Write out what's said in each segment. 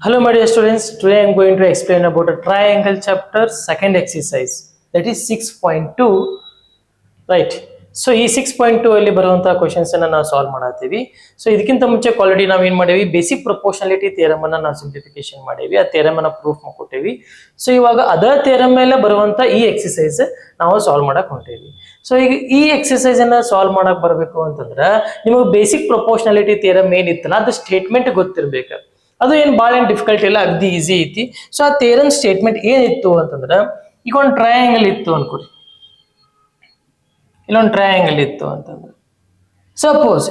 Hello, my dear students. Today I am going to explain about a triangle chapter second exercise, that is 6.2. Right. So ಈ 6.2 ಅಲ್ಲಿ ಬರುವಂತಹ questions ಅನ್ನ ನಾವು solve ಮಾಡತ್ತೀವಿ. So ಇದಕ್ಕಿಂತ ಮುಂಚೆ already ನಾವು ಏನ್ ಮಾಡೇವಿ, ಬೇಸಿಕ್ ಪ್ರೊಪೋರ್ಷನಾಲಿಟಿ ಥಿಯರಮ್ ಅನ್ನ ನಾವು ಸಿಂಪ್ಲಿಫಿಕೇಶನ್ ಮಾಡೇವಿ, ಆ ಥಿಯರಮ್ ಅನ್ನ ಪ್ರೂಫ್ ಮಾಡ್ಕೊಟ್ಟೇವಿ. ಸೊ ಇವಾಗ ಅದರ್ ಥಿಯರಮ್ ಮೇಲೆ ಬರುವಂತ ಈ ಎಕ್ಸರ್ಸೈಸ್ ನಾವು ಸಾಲ್ವ್ ಮಾಡಕ್ ಹೊಂಟೇವಿ. ಸೊ ಈಗ ಈ ಎಕ್ಸರ್ಸೈಸ್ ಅನ್ನ ಸಾಲ್ವ್ ಮಾಡಕ್ ಬರಬೇಕು ಅಂತಂದ್ರ ನಿಮಗೆ ಬೇಸಿಕ್ ಪ್ರೊಪೋರ್ಷನಾಲಿಟಿ ಥಿಯರಮ್ ಏನಿತ್ತಲ್ಲ ಅದು ಸ್ಟೇಟ್ಮೆಂಟ್ ಗೊತ್ತಿರ್ಬೇಕು. ಅದು ಏನು ಭಾಳ ಏನು ಡಿಫಿಕಲ್ಟ್ ಇಲ್ಲ, ಅಗ್ದಿ ಈಸಿ ಐತಿ. ಸೊ ಆ ಥಿಯರಮ್ ಸ್ಟೇಟ್ಮೆಂಟ್ ಏನಿತ್ತು ಅಂತಂದ್ರ, ಈಗ ಒಂದು ಟ್ರಯಾಂಗಲ್ ಇತ್ತು ಅನ್ಕೋರಿ, ಇಲ್ಲೊಂದು ಟ್ರಯಾಂಗಲ್ ಇತ್ತು ಅಂತಂದ್ರೆ, suppose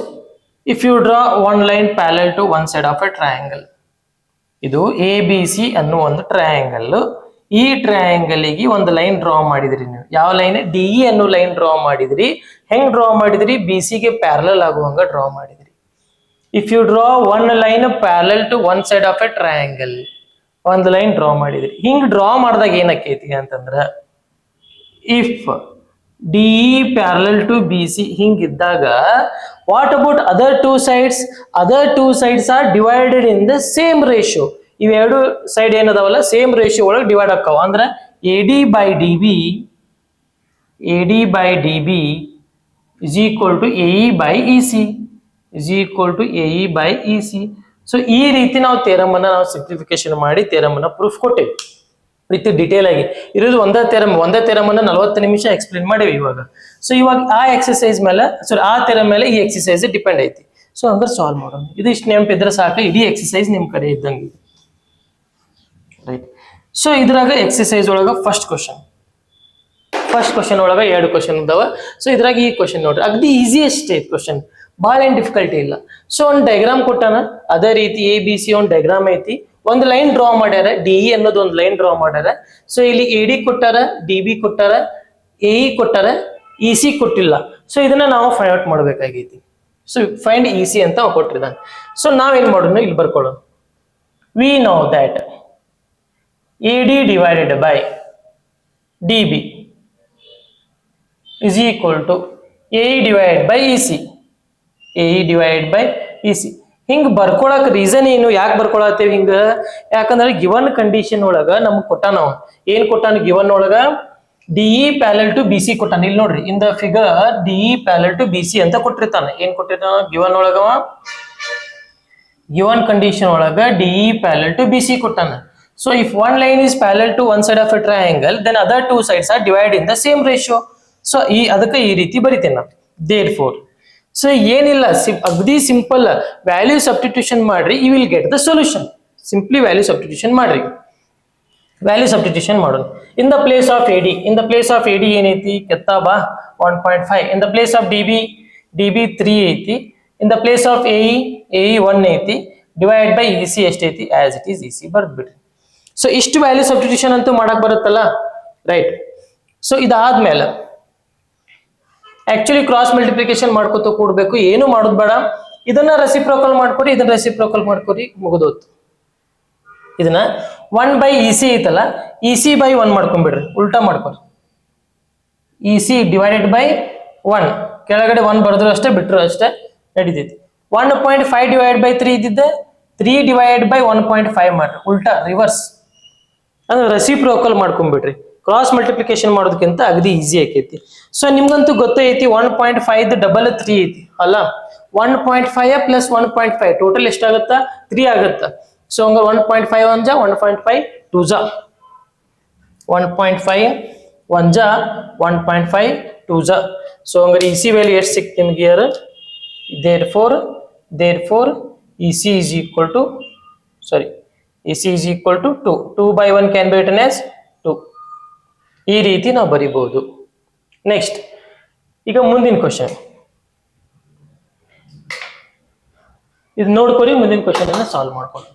if you draw one line parallel to one side of a triangle. ಇದು ಎ ಬಿ ಸಿ ಅನ್ನೋ ಒಂದು ಟ್ರಯಾಂಗಲ್. ಈ ಟ್ರಯಾಂಗಲ್ಗೆ ಒಂದು ಲೈನ್ ಡ್ರಾ ಮಾಡಿದ್ರಿ ನೀವು. ಯಾವ ಲೈನ್? ಡಿ ಇ ಅನ್ನೋ ಲೈನ್ ಡ್ರಾ ಮಾಡಿದ್ರಿ. ಹೆಂಗ್ ಡ್ರಾ ಮಾಡಿದ್ರಿ? ಬಿ ಸಿಗೆ ಪ್ಯಾರಲಲ್ ಆಗುವಂಗ ಡ್ರಾ ಮಾಡಿದ್ರಿ. If you draw one line parallel to one side of a triangle, ಒಂದು ಲೈನ್ ಡ್ರಾ ಮಾಡಿದ್ರಿ. ಹಿಂಗ್ ಡ್ರಾ ಮಾಡಿದಾಗ ಏನಕ್ಕೈತಿ ಅಂತಂದ್ರ, if D E parallel to B C ಹಿಂಗಿದ್ದಾಗ, what about other two sides? Other two sides are divided in the same ratio. ಇವೆರಡು side ಏನದಾವಲ್ಲ same ratio ಒಳಗೆ ಡಿವೈಡ್ ಆಕಾವ. ಅಂದ್ರೆ A D by D B is equal to A E by E C is equal to A E by E C. So ಈ ರೀತಿ ನಾವು theorem ಅನ್ನ ನಾವು simplification ಮಾಡಿ ಥಿಯರಮ್ ಅನ್ನ ಪ್ರೂಫ್ ಕೊಟ್ಟೇವಿ ವಿತ್ ಡಿಟೇಲ್ ಆಗಿ. ಇರೋದು ಒಂದೇ ಥಿಯರಮ್ ಅನ್ನ 40 ನಿಮಿಷ ಎಕ್ಸ್ಪ್ಲೇನ್ ಮಾಡೇವಿ ಇವಾಗ. ಸೊ ಇವಾಗ ಆ ಎಕ್ಸರ್ಸೈಸ್ ಮೇಲೆ, ಸಾರಿ ಆ ಥಿಯರಮ್ ಮೇಲೆ ಈ ಎಕ್ಸರ್ಸೈಸ್ ಡಿಪೆಂಡ್ ಐತಿ. ಸೊ ಹಂಗಾರೆ ಸಾಲ್ವ್ ಮಾಡೋಣ. ಇದಿಷ್ಟು ನೆನಪಿದ್ರೆ ಸಾಕು, ಇಡೀ ಎಕ್ಸರ್ಸೈಸ್ ನಿಮ್ ಕಡೆ ಇದ್ದಂಗೆ. ರೈಟ್. ಸೊ ಇದ್ರಾಗ ಎಕ್ಸರ್ಸೈಸ್ ಒಳಗ ಫಸ್ಟ್ ಕ್ವಶನ್ ಒಳಗ 2 ಕ್ವಶನ್ ಇದಾವ. ಸೊ ಇದ್ರಾಗ ಈ ಕ್ವಶನ್ ನೋಡ್ರಿ, ಅಗ್ದಿ ಈಸಿಯೆಸ್ಟ್ ಐತಿ ಕ್ವಶನ್, ಭಾಳ ಏನ್ ಡಿಫಿಕಲ್ಟಿ ಇಲ್ಲ. ಸೊ ಒಂದು ಡಯಾಗ್ರಾಮ್ ಕೊಟ್ಟಾನ, ಅದೇ ರೀತಿ ಎ ಬಿ ಸಿ ಒಂದು ಡಯಾಗ್ರಾಮ್ ಐತಿ. ಒಂದು ಲೈನ್ ಡ್ರಾ ಮಾಡ್ಯಾರ, ಡಿ ಇ ಅನ್ನೋದು ಒಂದು ಲೈನ್ ಡ್ರಾ ಮಾಡ್ಯಾರ. ಸೊ ಇಲ್ಲಿ ಎ ಡಿ ಕೊಟ್ಟಾರ, ಡಿ ಬಿ ಕೊಟ್ಟಾರ, ಎ ಇ ಕೊಟ್ಟಾರ, ಇ ಸಿ ಕೊಟ್ಟಿಲ್ಲ. ಸೊ ಇದನ್ನ ನಾವು ಫೈಂಡ್ ಔಟ್ ಮಾಡ್ಬೇಕಾಗೈತಿ. ಸೊ ಫೈಂಡ್ ಇ ಸಿ ಅಂತ ಕೊಟ್ಟಿದ್ದಾನೆ. ಸೊ ನಾವೇನ್ ಮಾಡೋಣ, ಇಲ್ಲಿ ಬರ್ಕೊಳ್ಳೋಣ. We know that A D divided by D B is equal to AE divided by EC. AE divided by EC. ಹಿಂಗ್ ಬರ್ಕೊಳಕ್ ರೀಸನ್ ಏನು, ಯಾಕೆ ಬರ್ಕೊಳತ್ತೇವೆ ಹಿಂಗ? ಯಾಕಂದ್ರೆ ಗಿವನ್ ಕಂಡೀಷನ್ ಒಳಗ ನಮ್ಗೆ ಕೊಟ್ಟಾನ, ಏನ್ ಕೊಟ್ಟಾನ ಗಿವನ್ ಒಳಗ? D E parallel to B C ಕೊಟ್ಟಾನ. ಇಲ್ಲಿ ನೋಡ್ರಿ, in the figure D E parallel to B C ಅಂತ ಕೊಟ್ಟಿರ್ತಾನ. ಏನ್ ಕೊಟ್ಟಿರ್ತಾನ ಗಿವನ್ ಒಳಗ? ಗಿವನ್ ಕಂಡೀಷನ್ ಒಳಗ D E parallel to B C ಕೊಟ್ಟಾನ. So if one line is parallel to one side of a triangle, then other two sides are divide in the same ratio. So ಅದಕ್ಕೆ ಈ ರೀತಿ ಬರಿತೇನೆ ನಾವು. There four, so ಏನಿಲ್ಲ, ಅಗದಿ simple, value substitution ಮಾಡ್ರಿ, you will get the solution. Simply value substitution ಮಾಡ್ರಿ. Value substitution ಮಾಡೋದು. In the place of A D ಏನೈತಿ? ಕೆತ್ತಾ ಬಾ 1.5. In the place of D B 3 ಐತಿ. In the place of A E 1 ಐತಿ. Divide by E C ಎಷ್ಟೈತಿ? As it is E C ಬರ್ದ್ಬಿಡ್ರಿ. So ಇಷ್ಟು ವ್ಯಾಲ್ಯೂ ಸಬ್ಸ್ಟಿಟ್ಯೂಷನ್ ಅಂತೂ ಮಾಡಕ್ ಬರುತ್ತಲ್ಲ, ರೈಟ್. ಸೊ ಇದಾದ್ಮೇಲೆ ಆಕ್ಚುಲಿ ಕ್ರಾಸ್ ಮಲ್ಟಿಪ್ಲಿಕೇಶನ್ ಮಾಡ್ಕೊತ ಕೂಡ್ಬೇಕು, ಏನು ಮಾಡೋದು ಬೇಡ. ಇದನ್ನ ರೆಸಿಪ್ರೋಕಲ್ ಮಾಡ್ಕೊರಿ, ಇದನ್ನ ರೆಸಿಪ್ರೋಕಲ್ ಮಾಡ್ಕೊರಿ, ಮುಗಿದೋತು. ಇದನ್ನ 1 ಬೈ ಇ ಸಿ ಐತಲ್ಲ, ಇ ಸಿ ಬೈ 1 ಮಾಡ್ಕೊಂಡ್ಬಿಡ್ರಿ, ಉಲ್ಟಾ ಮಾಡ್ಕೊರಿ. ಇ ಸಿ ಡಿವೈಡೆಡ್ ಬೈ 1, ಕೆಳಗಡೆ 1 ಬರೆದ್ರು ಅಷ್ಟೇ, ಬಿಟ್ರು ಅಷ್ಟೇ, ನಡೀತೈತಿ. 1.5 ಡಿವೈಡ್ ಬೈ 3 ಇದ್ದಿದ್ದೆ 3 ಡಿವೈಡ್ ಬೈ 1.5 ಮಾಡ್ರಿ, ಉಲ್ಟಾ ರಿವರ್ಸ್. ಅಂದ್ರೆ ರೆಸಿಪ್ರೋಕಲ್ ಮಾಡ್ಕೊಂಡ್ಬಿಡ್ರಿ. ಕ್ರಾಸ್ ಮಲ್ಟಿಪ್ಲಿಕೇಶನ್ ಮಾಡೋದಕ್ಕಿಂತ ಅಗದಿ ಈಸಿ ಆಕೈತಿ. ಸೊ ನಿಮ್ಗಂತೂ ಗೊತ್ತೈತಿ 1.5 ಡಬಲ್ 3 ಐತಿ ಅಲ್ಲ. 1.5 ಪ್ಲಸ್ 1.5 ಟೋಟಲ್ ಎಷ್ಟಾಗುತ್ತಾ? 3 ಆಗುತ್ತಾ. ಸೊ ಹಂಗ 1.5 1 ಜಾ 1.5 2 ಜಾ 1.5 1 ಜಾ 1.5 2 ಜಾ. ಸೊ ಹಂಗಾರೆ ಇ ಸಿ ವ್ಯಾಲ್ಯೂ ಎಷ್ಟು ಸಿಕ್ತು ನಿಮ್ಗೆ ಯಾರು? therefore EC is equal to, sorry, EC is equal to 2. 2 by 1 can be written as 2. ಈ ರೀತಿ ನಾವು ಬರಿಬಹುದು. ನೆಕ್ಸ್ಟ್, ಈಗ ಮುಂದಿನ ಕ್ವಶನ್ ಇದು ನೋಡ್ಕೊರಿ, ಮುಂದಿನ ಕ್ವಶನ್ ಅನ್ನ ಸಾಲ್ವ್ ಮಾಡ್ಕೊಂಡು.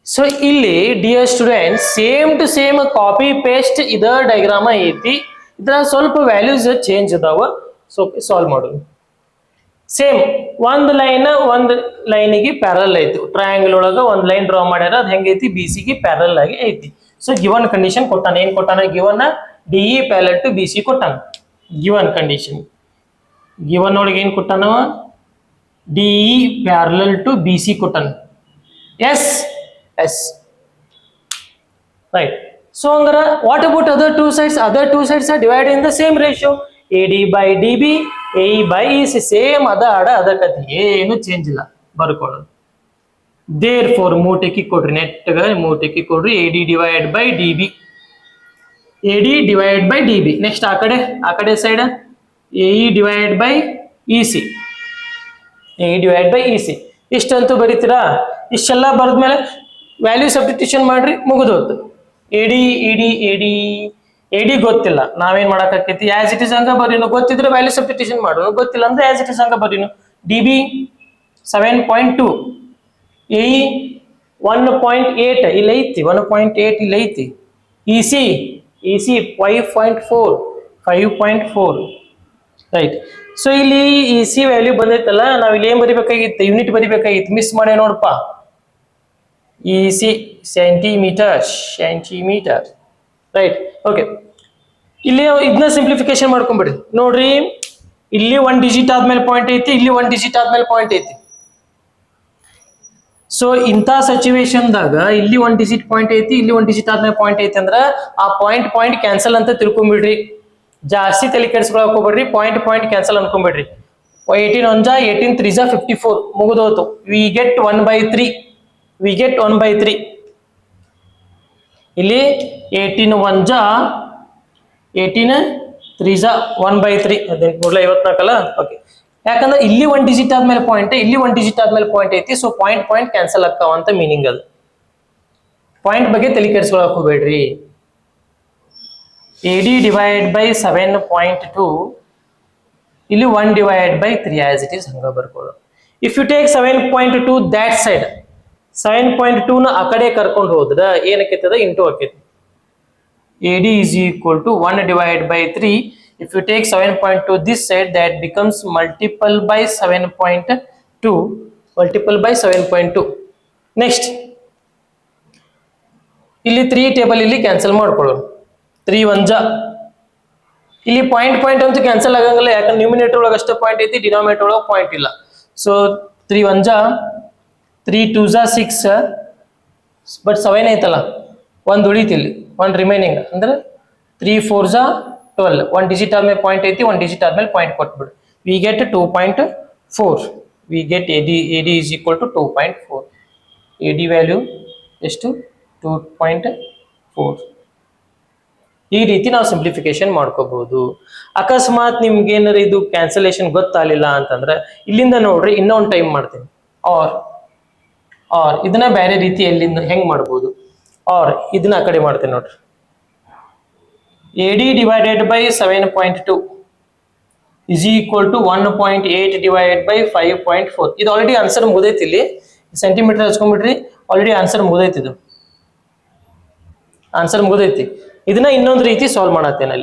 ಸೊ ಇಲ್ಲಿ dear student, same to same copy paste ಇದ ಡಯಾಗ್ರಾಮ ಐತಿ. ಇದ್ರ ಸ್ವಲ್ಪ ವ್ಯಾಲ್ಯೂಸ್ ಚೇಂಜ್ ಅದಾವ. ಸೊ ಸಾಲ್ವ್ ಮಾಡೋದು. ಸೇಮ್ ಒಂದು ಲೈನಿಗೆ ಪ್ಯಾರಲ್ ಐತಿ. ಟ್ರಯಾಂಗಲ್ ಒಳಗ ಒಂದು ಲೈನ್ ಡ್ರಾ ಮಾಡ್ಯಾರ, ಅದು ಹೆಂಗೈತಿ? ಬಿ ಸಿಗೆ ಪ್ಯಾರಲ್ ಆಗಿ ಐತಿ. ಸೊ ಗಿವನ್ ಕಂಡೀಷನ್ ಕೊಟ್ಟಾನ. ಏನ್ ಕೊಟ್ಟಾನ? Given D E parallel to B C ಕೊಟ್ಟಾನ. ಗಿವನ್ ಕಂಡೀಷನ್, ಗಿವನ್ ಒಳಗೆ ಏನ್ ಕೊಟ್ಟಾನವ? D E parallel to B C ಕೊಟ್ಟಾನ. Yes yes right. So hangara what about other two sides? Other two sides are divided in the same ratio. AD by DB, AE by EC, same ಅದ ಕಥೆ, ಏನು change ಇಲ್ಲ, ಬರ್ಕೊಳ್ಳೋದು. Therefore ಮೂಟೆಕಿ ಕೊಡ್ರಿ, ನೆಟ್ಟಗ ಮೂಟೆಕಿ ಕೊಡ್ರಿ, AD divided by DB, AD divided by DB. Next ಆ ಕಡೆ side AE divided by EC, AE divided by EC. ಇಷ್ಟಂತೂ ಬರೀತೀರಾ? ಇಷ್ಟೆಲ್ಲ ಬರೆದ್ಮೇಲೆ value substitution ಮಾಡ್ರಿ, ಮುಗಿದೋತು. ಎಡಿ ಗೊತ್ತಿಲ್ಲ, ನಾವೇನ್ ಮಾಡಕೈತಿ, ಆಸ್ ಇಟ್ ಇಸ್ ಹಂಗ ಬರೀನು, ಗೊತ್ತಿದ್ರೆ ವ್ಯಾಲ್ಯೂ ಸಬ್ಸ್ಟಿಟ್ಯೂಷನ್ ಮಾಡೋಣ, ಗೊತ್ತಿಲ್ಲ ಅಂದ್ರೆ ಆಸ್ ಇಟ್ ಇಸ್ ಹಂಗ ಬರೀನು. DB 7.2, AE 1.8 ಇಲ್ಲಿ ಐತಿ, 1.8 ಇಲ್ಲಿ ಐತಿ, EC 5.4 ರೈಟ್. ಸೊ ಇಲ್ಲಿ EC ವ್ಯಾಲ್ಯೂ ಬಂದೈತಲ್ಲ, ನಾವ್ ಇಲ್ಲಿ ಏನ್ ಬರಿಬೇಕಾಗಿತ್ತು, ಯೂನಿಟ್ ಬರಿಬೇಕಾಗಿತ್ತು, ಮಿಸ್ ಮಾಡೇ ನೋಡಪ್ಪ. EC centimetre right. ಓಕೆ, ಇಲ್ಲಿ ಇದನ್ನ ಸಿಂಪ್ಲಿಫಿಕೇಶನ್ ಮಾಡ್ಕೊಂಡ್ಬಿಡಿ. ನೋಡ್ರಿ, ಇಲ್ಲಿ 1 ಡಿಜಿಟ್ ಆದ್ಮೇಲೆ ಪಾಯಿಂಟ್ ಐತಿ, ಇಲ್ಲಿ 1 ಡಿಜಿಟ್ ಆದ್ಮೇಲೆ ಪಾಯಿಂಟ್ ಐತಿ. ಸೊ ಇಂಥ ಸಿಚುವೇಶನ್ದಾಗ ಇಲ್ಲಿ 1 ಡಿಜಿಟ್ ಪಾಯಿಂಟ್ ಐತಿ, ಇಲ್ಲಿ 1 ಡಿಜಿಟ್ ಆದ್ಮೇಲೆ ಪಾಯಿಂಟ್ ಐತಿ ಅಂದ್ರ ಆ ಪಾಯಿಂಟ್ ಕ್ಯಾನ್ಸಲ್ ಅಂತ ತಿಳ್ಕೊಂಡ್ಬಿಡ್ರಿ. ಜಾಸ್ತಿ ತಲೆ ಕೆಡಿಸ್ಕೊಳಕ್ ಹೋಗ್ಬೇಡ್ರಿ, ಪಾಯಿಂಟ್ ಕ್ಯಾನ್ಸಲ್ ಅನ್ಕೊಂಡ್ಬಿಡ್ರಿ. 18 1 18 3 54 ಮುಗಿದೋತು. ವಿ ಗೆಟ್ 1/3, ಇಲ್ಲಿ 18 1 18 3 1/3, 18 ಓಕೆ. ಯಾಕಂದ್ರೆ ಇಲ್ಲಿ 1 ಡಿಜಿಟ್ ಆದ್ಮೇಲೆ ಪಾಯಿಂಟ್, ಇಲ್ಲಿ 1 ಡಿಜಿಟ್ ಆದ್ಮೇಲೆ ಪಾಯಿಂಟ್ ಐತಿ. ಸೊ ಪಾಯಿಂಟ್ ಕ್ಯಾನ್ಸಲ್ ಆಗ್ತಾವ ಅಂತ ಮೀನಿಂಗ್ ಅದು. ಪಾಯಿಂಟ್ ಬಗ್ಗೆ ತಲೆ ಕೆಡಿಸ್ಕೊಳಕ್ ಹೋಗ್ಬೇಡ್ರಿ. AD divided by 7.2, ಇಲ್ಲಿ 1 divided by 3 as it is ಹಂಗ ಬರ್ಕೊಳ್ಳೋ. If you take 7.2 that side, 7.2 ನ ಆ ಕಡೆ ಕರ್ಕೊಂಡು ಹೋದ್ರ ಏನಕ್ಕೈತದ, ಇಂಟು ಆಕೈತಿ. AD is equal to 1 divided by 3. If you take 7.2 this side, that becomes multiple by 7.2, next ಇಲ್ಲಿ 3 ಟೇಬಲ್ ಇಲ್ಲಿ ಕ್ಯಾನ್ಸಲ್ ಮಾಡ್ಕೊಳ್ಳೋಣ. 3 1 ಇಲ್ಲಿ ಪಾಯಿಂಟ್ ಅಂತೂ ಕ್ಯಾನ್ಸಲ್ ಆಗಂಗಿಲ್ಲ, ಯಾಕಂದ್ರೆ ನ್ಯೂಮಿನೇಟರ್ ಒಳಗೆ ಅಷ್ಟೇ ಪಾಯಿಂಟ್ ಐತಿ, ಡಿನಾಮಿನೇಟರ್ ಒಳಗೆ ಪಾಯಿಂಟ್ ಇಲ್ಲ. ಸೊ 3 1 3 2 6, ಬಟ್ 7 ಐತಲ್ಲ, 1 ಉಳಿತಿ, ಇಲ್ಲಿ 1 ರಿಮೈನಿಂಗ್, ಅಂದ್ರೆ 3 4 12. 1 ಡಿಜಿಟ್ ಆದ್ಮೇಲೆ ಪಾಯಿಂಟ್ ಐತಿ, 1 ಡಿಜಿಟ್ ಆದ್ಮೇಲೆ ಪಾಯಿಂಟ್ ಕೊಟ್ಬಿಡು. We get 2.4, we get AD is equal to 2.4. AD ವ್ಯಾಲ್ಯೂ ಎಷ್ಟು, 2.4. ಈ ರೀತಿ ನಾವು ಸಿಂಪ್ಲಿಫಿಕೇಶನ್ ಮಾಡ್ಕೋಬಹುದು. ಅಕಸ್ಮಾತ್ ನಿಮ್ಗೆ ಏನಾರ ಇದು ಕ್ಯಾನ್ಸಲೇಷನ್ ಗೊತ್ತಾಗಲಿಲ್ಲ ಅಂತಂದ್ರೆ ಇಲ್ಲಿಂದ ನೋಡ್ರಿ, ಇನ್ನೊಂದು ಟೈಮ್ ಮಾಡ್ತೀನಿ. ಆರ್ ಇದನ್ನ ಬೇರೆ ರೀತಿ ಎಲ್ಲಿಂದ ಹೆಂಗ್ ಮಾಡ್ಬೋದು, ಇದನ್ನ ಆ ಕಡೆ ಮಾಡ್ತೇನೆ ನೋಡ್ರಿ. AD divided by 7.2 is equal to 1.8 divided by 5.4. ಇದು ಆಲ್ರೆಡಿ ಆನ್ಸರ್ ಮುಗಿದೈತಿ, ಇಲ್ಲಿ ಸೆಂಟಿಮೀಟರ್ ಹಚ್ಕೊಂಡ್ಬಿಡ್ರಿ, ಆಲ್ರೆಡಿ ಆನ್ಸರ್ ಮುಗಿದೈತಿ, ಇದು ಆನ್ಸರ್ ಮುಗಿದೈತಿ. ಇದನ್ನ ಇನ್ನೊಂದು ರೀತಿ ಸಾಲ್ವ್ ಮಾಡತ್ತೇನೆ.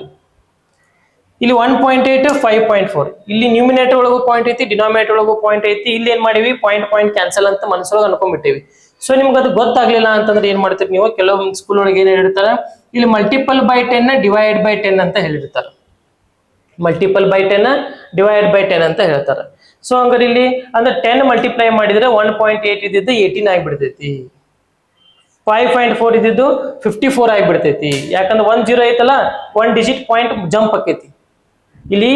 ಇಲ್ಲಿ 1.8 5.4, ಇಲ್ಲಿ ನ್ಯೂಮಿನೇಟರ್ ಒಳಗೂ ಪಾಯಿಂಟ್ ಐತಿ, ಡಿನಾಮಿನೇಟರ್ ಒಳಗೂ ಪಾಯಿಂಟ್ ಐತಿ. ಇಲ್ಲಿ ಏನ್ ಮಾಡಿವಿ, ಪಾಯಿಂಟ್ ಕ್ಯಾನ್ಸಲ್ ಅಂತ ಮನಸ್ಸೊಳಗೆ ಅನ್ಕೊಂಡ್ಬಿಟ್ಟಿವಿ. ಸೊ ನಿಮ್ಗೆ ಅದು ಗೊತ್ತಾಗ್ಲಿಲ್ಲ ಅಂತಂದ್ರೆ ಏನ್ ಮಾಡ್ತೀರಿ ನೀವು, ಕೆಲವೊಂದು ಸ್ಕೂಲ್ ಒಳಗೆ ಏನ್ ಹೇಳಿರ್ತಾರ, ಇಲ್ಲಿ ಮಲ್ಟಿಪಲ್ ಬೈ 10 ಡಿವೈಡ್ ಬೈ 10 ಅಂತ ಹೇಳಿರ್ತಾರೆ. ಮಲ್ಟಿಪಲ್ ಬೈ 10 ಡಿವೈಡ್ ಬೈ 10 ಅಂತ ಹೇಳ್ತಾರೆ. ಸೊ ಹಂಗಾರೆ ಇಲ್ಲಿ ಅಂದ್ರೆ 10 ಮಲ್ಟಿಪ್ಲೈ ಮಾಡಿದ್ರೆ 1.8 ಇದ್ದಿದ್ದು 18 ಆಗಿಬಿಡ್ತೈತಿ, 5.4 ಇದ್ದಿದ್ದು 54 ಆಗಿಬಿಡ್ತೈತಿ. ಯಾಕಂದ್ರೆ 1 0 ಐತಲ್ಲ, 1 ಡಿಜಿಟ್ ಪಾಯಿಂಟ್ ಜಂಪ್ ಆಕೈತಿ. ಇಲ್ಲಿ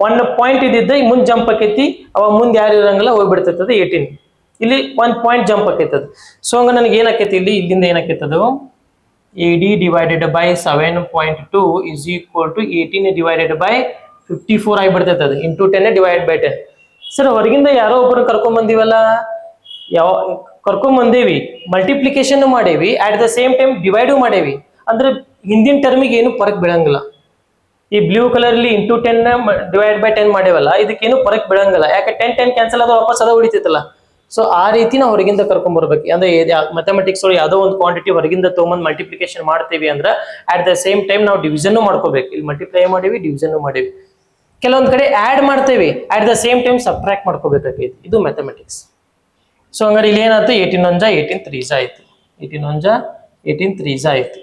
1 ಪಾಯಿಂಟ್ ಇದ್ದಿದ್ದ ಮುಂದೆ ಜಂಪ್ ಆಕೈತಿ, ಅವಾಗ ಮುಂದೆ ಯಾರು ಇರಂಗಿಲ್ಲ, ಹೋಗ್ಬಿಡ್ತೈತದ 18. ಇಲ್ಲಿ 1 ಪಾಯಿಂಟ್ ಜಂಪ್ ಆಕೈತದ. ಸೊ ಹಂಗ ನನಗೆ ಏನಾಕೈತಿ, ಇಲ್ಲಿಂದ ಏನಾಕೈತದು, AD divided by 7.2 is equal to 18 divided by 54 ಆಗಿಬಿಡ್ತೈತದ, ಇಂಟು 10 divided by 10. ಸರ್ ಹೊರಗಿಂದ ಯಾರೋ ಒಬ್ಬರು ಕರ್ಕೊಂಡ್ ಬಂದಿವಲ್ಲ, ಕರ್ಕೊಂಡ್ ಬಂದೇವಿ, ಮಲ್ಟಿಪ್ಲಿಕೇಶನ್ ಮಾಡೇವಿ, at the same time divide ಮಾಡೇವಿ, ಅಂದ್ರೆ ಹಿಂದಿನ ಟರ್ಮಿಗೆ ಏನು ಫರಕ್ ಬೀಳಂಗಿಲ್ಲ. ಈ ಬ್ಲೂ ಕಲರ್ ಇಲ್ಲಿ ಇಂಟು 10 ಡಿವೈಡ್ ಬೈ 10 ಮಾಡೇವಲ್ಲ, ಇದಕ್ಕೇನು ಫರಕ್ ಬೀಳಂಗಿಲ್ಲ. ಯಾಕೆ 10 ಕ್ಯಾನ್ಸಲ್ ಆದ್ರೆ ವಾಪಸ್ ಅದ ಉಳಿತೈತಲ್ಲ. ಸೊ ಆ ರೀತಿ ನಾವು ಹೊರಗಿಂದ ಕರ್ಕೊಂಡ್ ಬರ್ಬೇಕು. ಅಂದ್ರೆ ಮ್ಯಾಥಮೆಟಿಕ್ಸ್ ಒಳಗೆ ಯಾವುದೋ ಒಂದು ಕ್ವಾಂಟಿಟಿ ಹೊರಗಿಂದ ತೊಗೊಂಬಂದು ಮಲ್ಟಿಪ್ಲಿಕೇಶನ್ ಮಾಡ್ತೀವಿ ಅಂದ್ರೆ ಅಟ್ ದ ಸೇಮ್ ಟೈಮ್ ನಾವು ಡಿವಿಷನ್ ಮಾಡ್ಕೋಬೇಕು. ಇಲ್ಲಿ ಮಲ್ಟಿಪ್ಲೈ ಮಾಡೀವಿ, ಡಿವಿಷನ್ ಮಾಡೀವಿ. ಕೆಲವೊಂದ್ ಕಡೆ ಆಡ್ ಮಾಡ್ತೇವಿ, at the same time subtract ಮಾಡ್ಕೋಬೇಕಾಗೈತಿ. ಇದು ಮ್ಯಾಥಮೆಟಿಕ್ಸ್. ಸೊ ಹಂಗಾರೆ ಇಲ್ಲಿ ಏನಾಯ್ತು, 18 1 18 3 ಆಯ್ತು, 18 1 18 3 ಆಯ್ತು.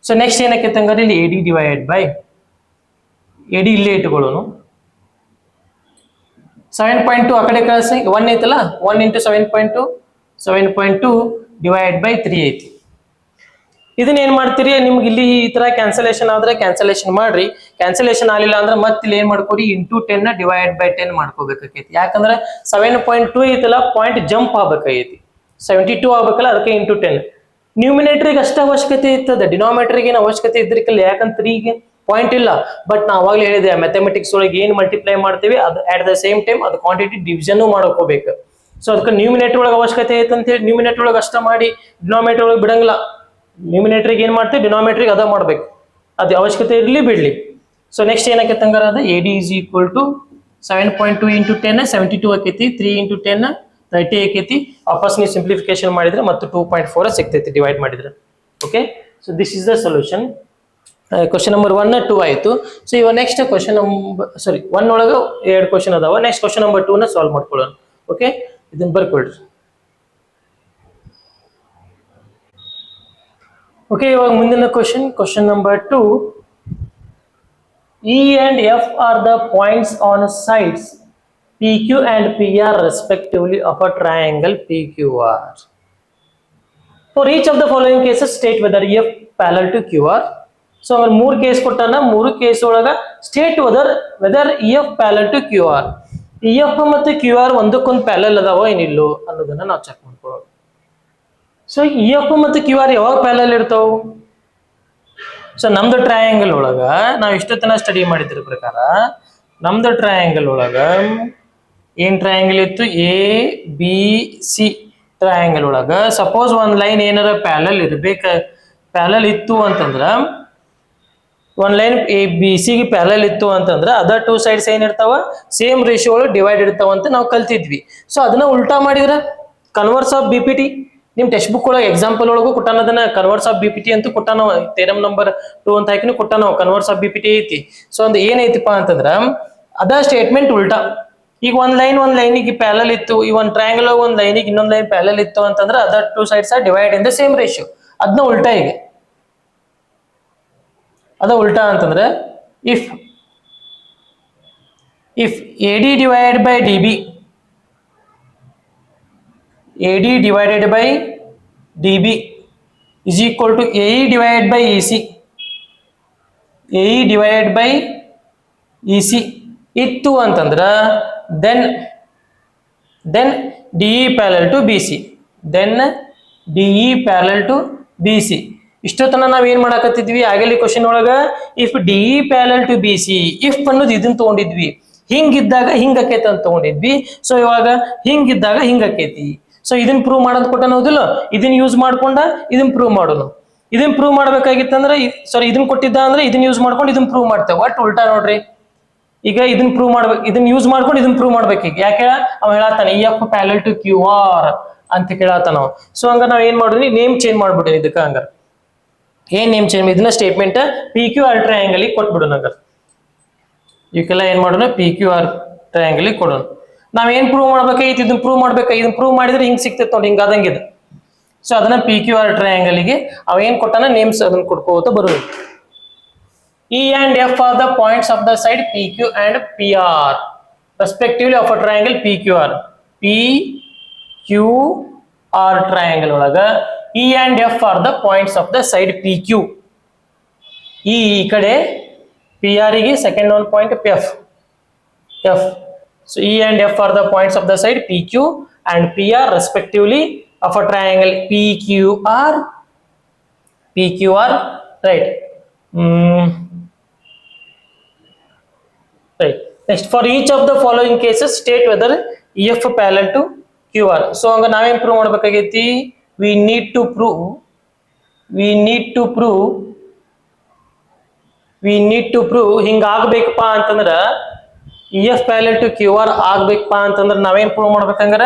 ಸೊ ನೆಕ್ಸ್ಟ್ ಏನಕ್ಕೆ ಹಂಗಾರೆ ಇಲ್ಲಿ AD ಡಿವೈಡ್ ಬೈ AD ಇಲ್ಲೇ ಇಟ್ಕೊಳ್ಳೋನು. 7.2 ಆ ಕಡೆ ಕಳಿಸಿ, 1 ಐತಲ್ಲ, 1 into 7.2, 7.2 ಡಿವೈಡ್ ಬೈ 3 ಐತಿ. ಇದನ್ನ ಏನ್ ಮಾಡ್ತೀರಿ, ನಿಮ್ಗೆ ಇಲ್ಲಿ ಈ ತರ ಕ್ಯಾನ್ಸಲೇಷನ್ ಆದ್ರೆ ಕ್ಯಾನ್ಸಲೇಷನ್ ಮಾಡ್ರಿ, ಕ್ಯಾನ್ಸಲೇಷನ್ ಆಗಲಿಲ್ಲ ಅಂದ್ರೆ ಮತ್ತೆ ಇಲ್ಲಿ ಏನ್ ಮಾಡ್ಕೋರಿ ಇಂಟು 10 ಡಿವೈಡ್ ಬೈ 10 ಮಾಡ್ಕೋಬೇಕಾಗೈತಿ. ಯಾಕಂದ್ರೆ 7.2 ಐತಲ್ಲ ಪಾಯಿಂಟ್ ಜಂಪ್ ಆಗ್ಬೇಕಾಗೈತಿ, 72 ಆಗ್ಬೇಕಲ್ಲ, ಅದಕ್ಕೆ ಇಂಟು 10. ನ್ಯೂಮಿನೇಟರ್ಗೆ ಅಷ್ಟ ಅವಶ್ಯಕತೆ ಇರ್ತದೆ, ಡಿನಾಮಿನೇಟರ್ಗೆ ಏನು ಅವಶ್ಯಕತೆ ಇದ್ರಿಕಿಲ್ಲ, ಯಾಕಂದ್ರೆ 3ಗೆ ಪಾಯಿಂಟ್ ಇಲ್ಲ. ಬಟ್ ನಾ ಅವಾಗಲೇ ಹೇಳಿದೆ ಮ್ಯಾಥಮೆಟಿಕ್ಸ್ ಒಳಗೆ ಏನ್ ಮಲ್ಟಿಪ್ಲೈ ಮಾಡ್ತೀವಿ ಅದು ಅಟ್ ದ ಸೇಮ್ ಟೈಮ್ ಅದು ಕ್ವಾಂಟಿಟಿ ಡಿವಿಷನ್ ಮಾಡ್ಕೋಬೇಕು. ಸೊ ಅದಕ್ಕೆ ನ್ಯೂಮಿನೇಟರ್ ಒಳಗೆ ಅವಶ್ಯಕತೆ ಐತೆ ಅಂತ ಹೇಳಿ ನ್ಯೂಮಿನೇಟರ್ ಒಳಗೆ ಅಷ್ಟ ಮಾಡಿ ಡಿನಾಮಿನೇಟರ್ ಒಳಗೆ ಬಿಡಂಗಿಲ್ಲ. ನ್ಯೂಮಿನೇಟರ್ಗೆ ಏನ್ ಮಾಡ್ತೀವಿ, ಡಿನಾಮಿನೇಟರ್ಗೆ ಅದ ಮಾಡ್ಬೇಕು, ಅದು ಅವಶ್ಯಕತೆ ಇರಲಿ ಬಿಡ್ಲಿ. ಸೊ ನೆಕ್ಸ್ಟ್ ಏನಕ್ಕೆ ಹಂಗಾರ ಅದ AD is equal to 7.2 into 10 72 ಆಕೈತಿ, 3 ಇಂಟು 10 30 ಆಕೈತಿ. ವಾಪಸ್ ನೀವು ಸಿಂಪ್ಲಿಫಿಕೇಶನ್ ಮಾಡಿದ್ರೆ ಮತ್ತು 2.4 ಸಿಗ್ತೈತಿ ಡಿವೈಡ್ ಮಾಡಿದ್ರೆ. Okay, so this is the solution. Question number 1 2 ಆಯ್ತು. ಸೊ ಇವಾಗ ನೆಕ್ಸ್ಟ್ ಕ್ವಶನ್ ನಂಬರ್ 1 ಒಳಗೆ 2 ಕ್ವಶನ್ ಅದಾವ. ನೆಕ್ಸ್ಟ್ ಕ್ವಶನ್ ನಂಬರ್ 2 ನ ಸಾಲ್ವ್ ಮಾಡ್ಕೊಳ್ಳೋಣ. ಓಕೆ, ಇದನ್ನ ಬರ್ಕೊಳ್ರಿ. ಓಕೆ, ಇವಾಗ ಮುಂದಿನ question number 2. E and F are the points on sides PQ and PR respectively of a triangle PQR. For each of the following cases state whether EF parallel to QR. So ಅದ್ರ 3 case ಕೊಟ್ಟಾನ, 3 case ಒಳಗ state whether EF parallel to QR. EF ಮತ್ತು QR ಒಂದಕ್ಕೊಂದು parallel ಅದಾವ ಏನಿಲ್ಲೋ ಅನ್ನೋದನ್ನ ನಾವು check ಮಾಡ್ಕೊಳ್ಳೋಣ. So EF ಮತ್ತು QR ಯಾವಾಗ ಪ್ಯಾರಲಲ್ ಇರ್ತಾವ? ಸೊ ನಮ್ದು ಟ್ರಯಾಂಗಲ್ ಒಳಗ ನಾವು ಇಷ್ಟೊತ್ತನ ಸ್ಟಡಿ ಮಾಡಿದ್ರ ಪ್ರಕಾರ ನಮ್ದು ಟ್ರಯಾಂಗಲ್ ಒಳಗ ಏನ್ ಟ್ರಯಾಂಗಲ್ ಇತ್ತು, ABC ಟ್ರಯಾಂಗಲ್ ಒಳಗ ಸಪೋಸ್ ಒಂದ್ ಲೈನ್ ಏನಾರ ಪ್ಯಾರಲಲ್ ಇತ್ತು ಅಂತಂದ್ರ, ಒಂದ್ ಲೈನ್ ABC ಗೆ ಪ್ಯಾರಲಲ್ ಇತ್ತು ಅಂತಂದ್ರ ಅದರ್ 2 ಸೈಡ್ಸ್ ಏನಿರ್ತಾವ ಸೇಮ್ ರೇಷಿಯೋ ಒಳಗೆ ಡಿವೈಡ್ ಇರ್ತಾವ ಅಂತ ನಾವು ಕಲ್ತಿದ್ವಿ. ಸೊ ಅದನ್ನ ಉಲ್ಟಾ ಮಾಡಿದ್ರ ಕನ್ವರ್ಸ್ ಆಫ್ BPT ನಿಮ್ ಟೆಕ್ಸ್ಟ್ ಬುಕ್ ಒಳಗೆ ಎಕ್ಸಾಂಪಲ್ ಒಳಗೂ ಕೊಟ್ಟಾನ, ಅದನ್ನ ಕನ್ವರ್ಸ್ ಆಫ್ BPT ಅಂತ ಕೊಟ್ಟಾನ. ಥಿಯರಮ್ ನಂಬರ್ 2 ಅಂತ ಹಾಕಿನೂ ಕೊಟ್ಟಾನ, ಕನ್ವರ್ಸ್ ಆಫ್ BPT ಐತಿ. ಸೊ ಒಂದು ಏನೈತಿಪ್ಪ ಅಂತಂದ್ರ ಅದ ಸ್ಟೇಟ್ಮೆಂಟ್ ಉಲ್ಟಾ. ಈಗ ಒಂದ್ ಲೈನಿಗೆ ಪ್ಯಾರಲಲ್ ಇತ್ತು, ಈ ಒಂದ್ ಟ್ರಯಾಂಗಲ್ ಒಂದ್ ಲೈನಿಗೆ ಇನ್ನೊಂದ್ ಲೈನ್ ಪ್ಯಾರಲಲ್ ಇತ್ತು ಅಂತಂದ್ರೆ other 2 sides are divide in the same ratio. ಅದನ್ನ ಉಲ್ಟಾ. ಈಗ ಅದ ಉಲ್ಟಾ ಅಂತಂದ್ರೆ if AD divided by DB, AD divided by DB is equal to AE divided by EC, AE divided by EC ಇತ್ತು ಅಂತಂದ್ರ then DE parallel to BC, then DE parallel to BC. ಇಷ್ಟೊತ್ತನ ನಾವ್ ಏನ್ ಮಾಡಾಕತ್ತಿದ್ವಿ ಆಗಲಿ ಕ್ವಶನ್ ಒಳಗ if DE parallel to BC, if ಅನ್ನೋದು ಇದನ್ನ ತಗೊಂಡಿದ್ವಿ, ಹಿಂಗಿದ್ದಾಗ ಹಿಂಗಕೈತಿ ಅಂತ ತಗೊಂಡಿದ್ವಿ. ಸೊ ಇವಾಗ ಹಿಂಗಿದ್ದಾಗ ಹಿಂಗಕೈತಿ. ಸೊ ಇದನ್ನ ಪ್ರೂವ್ ಮಾಡೋದ್ ಕೊಟ್ಟಾನ, ಹೌದಿಲ್ಲ? ಇದನ್ನ ಯೂಸ್ ಮಾಡ್ಕೊಂಡ ಇದನ್ನ ಪ್ರೂವ್ ಮಾಡೋಣ. ಇದನ್ನ ಪ್ರೂವ್ ಮಾಡ್ಬೇಕಾಗಿತ್ತಂದ್ರೆ ಇದನ್ನ ಕೊಟ್ಟಿದ್ದ ಅಂದ್ರೆ ಇದನ್ನ ಯೂಸ್ ಮಾಡ್ಕೊಂಡು ಇದನ್ನ ಪ್ರೂವ್ ಮಾಡ್ತೇವೆ. ಒಟ್ ಉಲ್ಟಾ ನೋಡ್ರಿ. ಈಗ ಇದನ್ನ ಪ್ರೂವ್ ಮಾಡ್ಬೇಕು, ಇದನ್ನ ಯೂಸ್ ಮಾಡ್ಕೊಂಡು ಇದನ್ನ ಪ್ರೂವ್ ಮಾಡ್ಬೇಕು. ಈಗ ಯಾಕೆ ಅವ ಹೇಳತ್ತಾನೆ EF parallel to QR ಅಂತ ಕೇಳತ್ತಾನ ನಾವು. ಸೊ ಹಂಗ ನಾವ್ ಏನ್ ಮಾಡಿದ್ವಿ, ನೇಮ್ ಚೇಂಜ್ ಮಾಡ್ಬಿಟ್ಟಿವಿ. ಇದಕ್ಕ ಹಂಗಾರ ಏನ್ ನೇಮ್ ಚೇಂಜ್, ಇದನ್ನ ಸ್ಟೇಟ್ಮೆಂಟ್ PQR ಟ್ರಯಾಂಗಲ್ ಕೊಟ್ಬಿಡೋಣ. ಹಂಗಾರ ಇವಕ್ಕೆಲ್ಲ ಏನ್ ಮಾಡೋಣ, PQR ಟ್ರಯಾಂಗಲ್ ಕೊಡೋಣ. ನಾವ್ ಏನ್ ಪ್ರೂವ್ ಮಾಡ್ಬೇಕಾಗಿತ್ತು, ಇದನ್ನ ಪ್ರೂವ್ ಮಾಡ್ಬೇಕಾಗಿ, ಇದನ್ನ ಪ್ರೂವ್ ಮಾಡಿದ್ರೆ ಹಿಂಗ್ ಸಿಕ್ತೈತೆ ನೋಡಿ, ಹಿಂಗ ಆದಂಗಿದ. ಸೊ ಅದನ್ನ PQR ಟ್ರಯಾಂಗಲ್ಗೆ ಅವ ಏನ್ ಕೊಟ್ಟಾನ ನೇಮ್ಸ್ ಅದನ್ನ ಕೊಡ್ಕೋತ ಬರೋದು. E and F are the points of the side PQ and PR respectively of a triangle PQR. PQR triangle ಒಳಗ E and F are the points of the side PQ. E ಈ ಕಡೆ, PR ಗೆ second one point F. So E and F are the points of the side PQ and PR respectively of a triangle PQR. Right. Right. Next, for each of the following cases state whether EF parallel to QR. So ಹಂಗ ನಾವೇನ್ prove ಮಾಡ್ಬೇಕಾಗೈತಿ, we need to prove ಹಿಂಗ ಆಗ್ಬೇಕಪ್ಪ ಅಂತಂದ್ರ EF parallel to QR ಆಗ್ಬೇಕಪ್ಪ ಅಂತಂದ್ರ ನಾವೇನ್ prove ಮಾಡ್ಬೇಕಂದ್ರ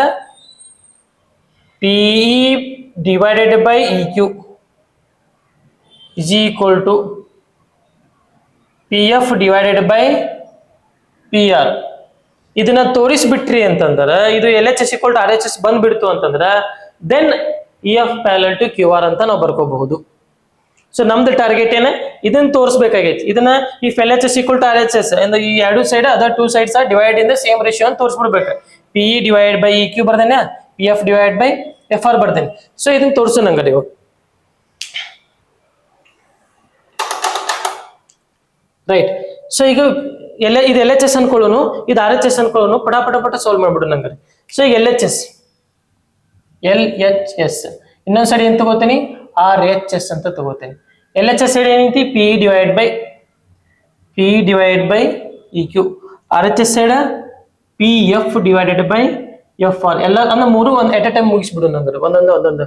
PE divided by EQ is equal to PF divided by PR. ಇದನ್ನ ತೋರಿಸ್ಬಿಟ್ರಿ ಅಂತಂದ್ರ, ಇದು LHS equal to RHS ಬಂದ್ಬಿಡ್ತು ಅಂತಂದ್ರ then EF parallel to QR ಅಂತ ನಾವು ಬರ್ಕೋಬಹುದು. ಸೊ ನಮ್ದು ಟಾರ್ಗೆಟ್ ಏನ, ಇದನ್ನ ತೋರಿಸ್ಬೇಕಾಗೈತಿ. ಇದನ್ನ if LHS equal to RHS ಅಂದ್ರೆ ಈ ಎರಡು side other 2 sides are divide in the same ratio ಅಂತ ತೋರಿಸ್ಬಿಡ್ಬೇಕು. PE divided by EQ ಬರ್ದೇನೆ, PF divided by F R ಬರ್ತೀನಿ. ಸೊ ಇದನ್ನ ತೋರಿಸು ನಂಗೆ ಇವಾಗ. ರೈಟ್. ಸೊ ಈಗ ಇದು ಎಲ್ ಎಚ್ ಎಸ್ ಅನ್ಕೊಳ್ಳೋನು, ಇದು ಆರ್ ಎಚ್ ಎಸ್ ಅನ್ಕೊಳ್ಳೋನು, ಪಟ ಪಟ ಪಟ ಸಾಲ್ವ್ ಮಾಡ್ಬಿಡು ನಂಗೆ. ಸೊ ಈಗ ಎಲ್ ಎಚ್ ಎಸ್ ಇನ್ನೊಂದ್ ಸೈಡ್ ಏನ್ ತಗೋತೀನಿ, ಆರ್ ಎಚ್ ಎಸ್ ಅಂತ ತಗೋತೀನಿ. ಎಲ್ ಎಚ್ ಎಸ್ ಸೈಡ್ ಏನೈತಿ, P divide by E Q. R H S side P F divided by F R. ಎಲ್ಲ ಅಂದ್ರೆ ಮೂರು ಒಂದು ಎಟ್ ಎ ಟೈಮ್ ಮುಗಿಸ್ಬಿಡು ನಂಗೆ ಒಂದೊಂದು.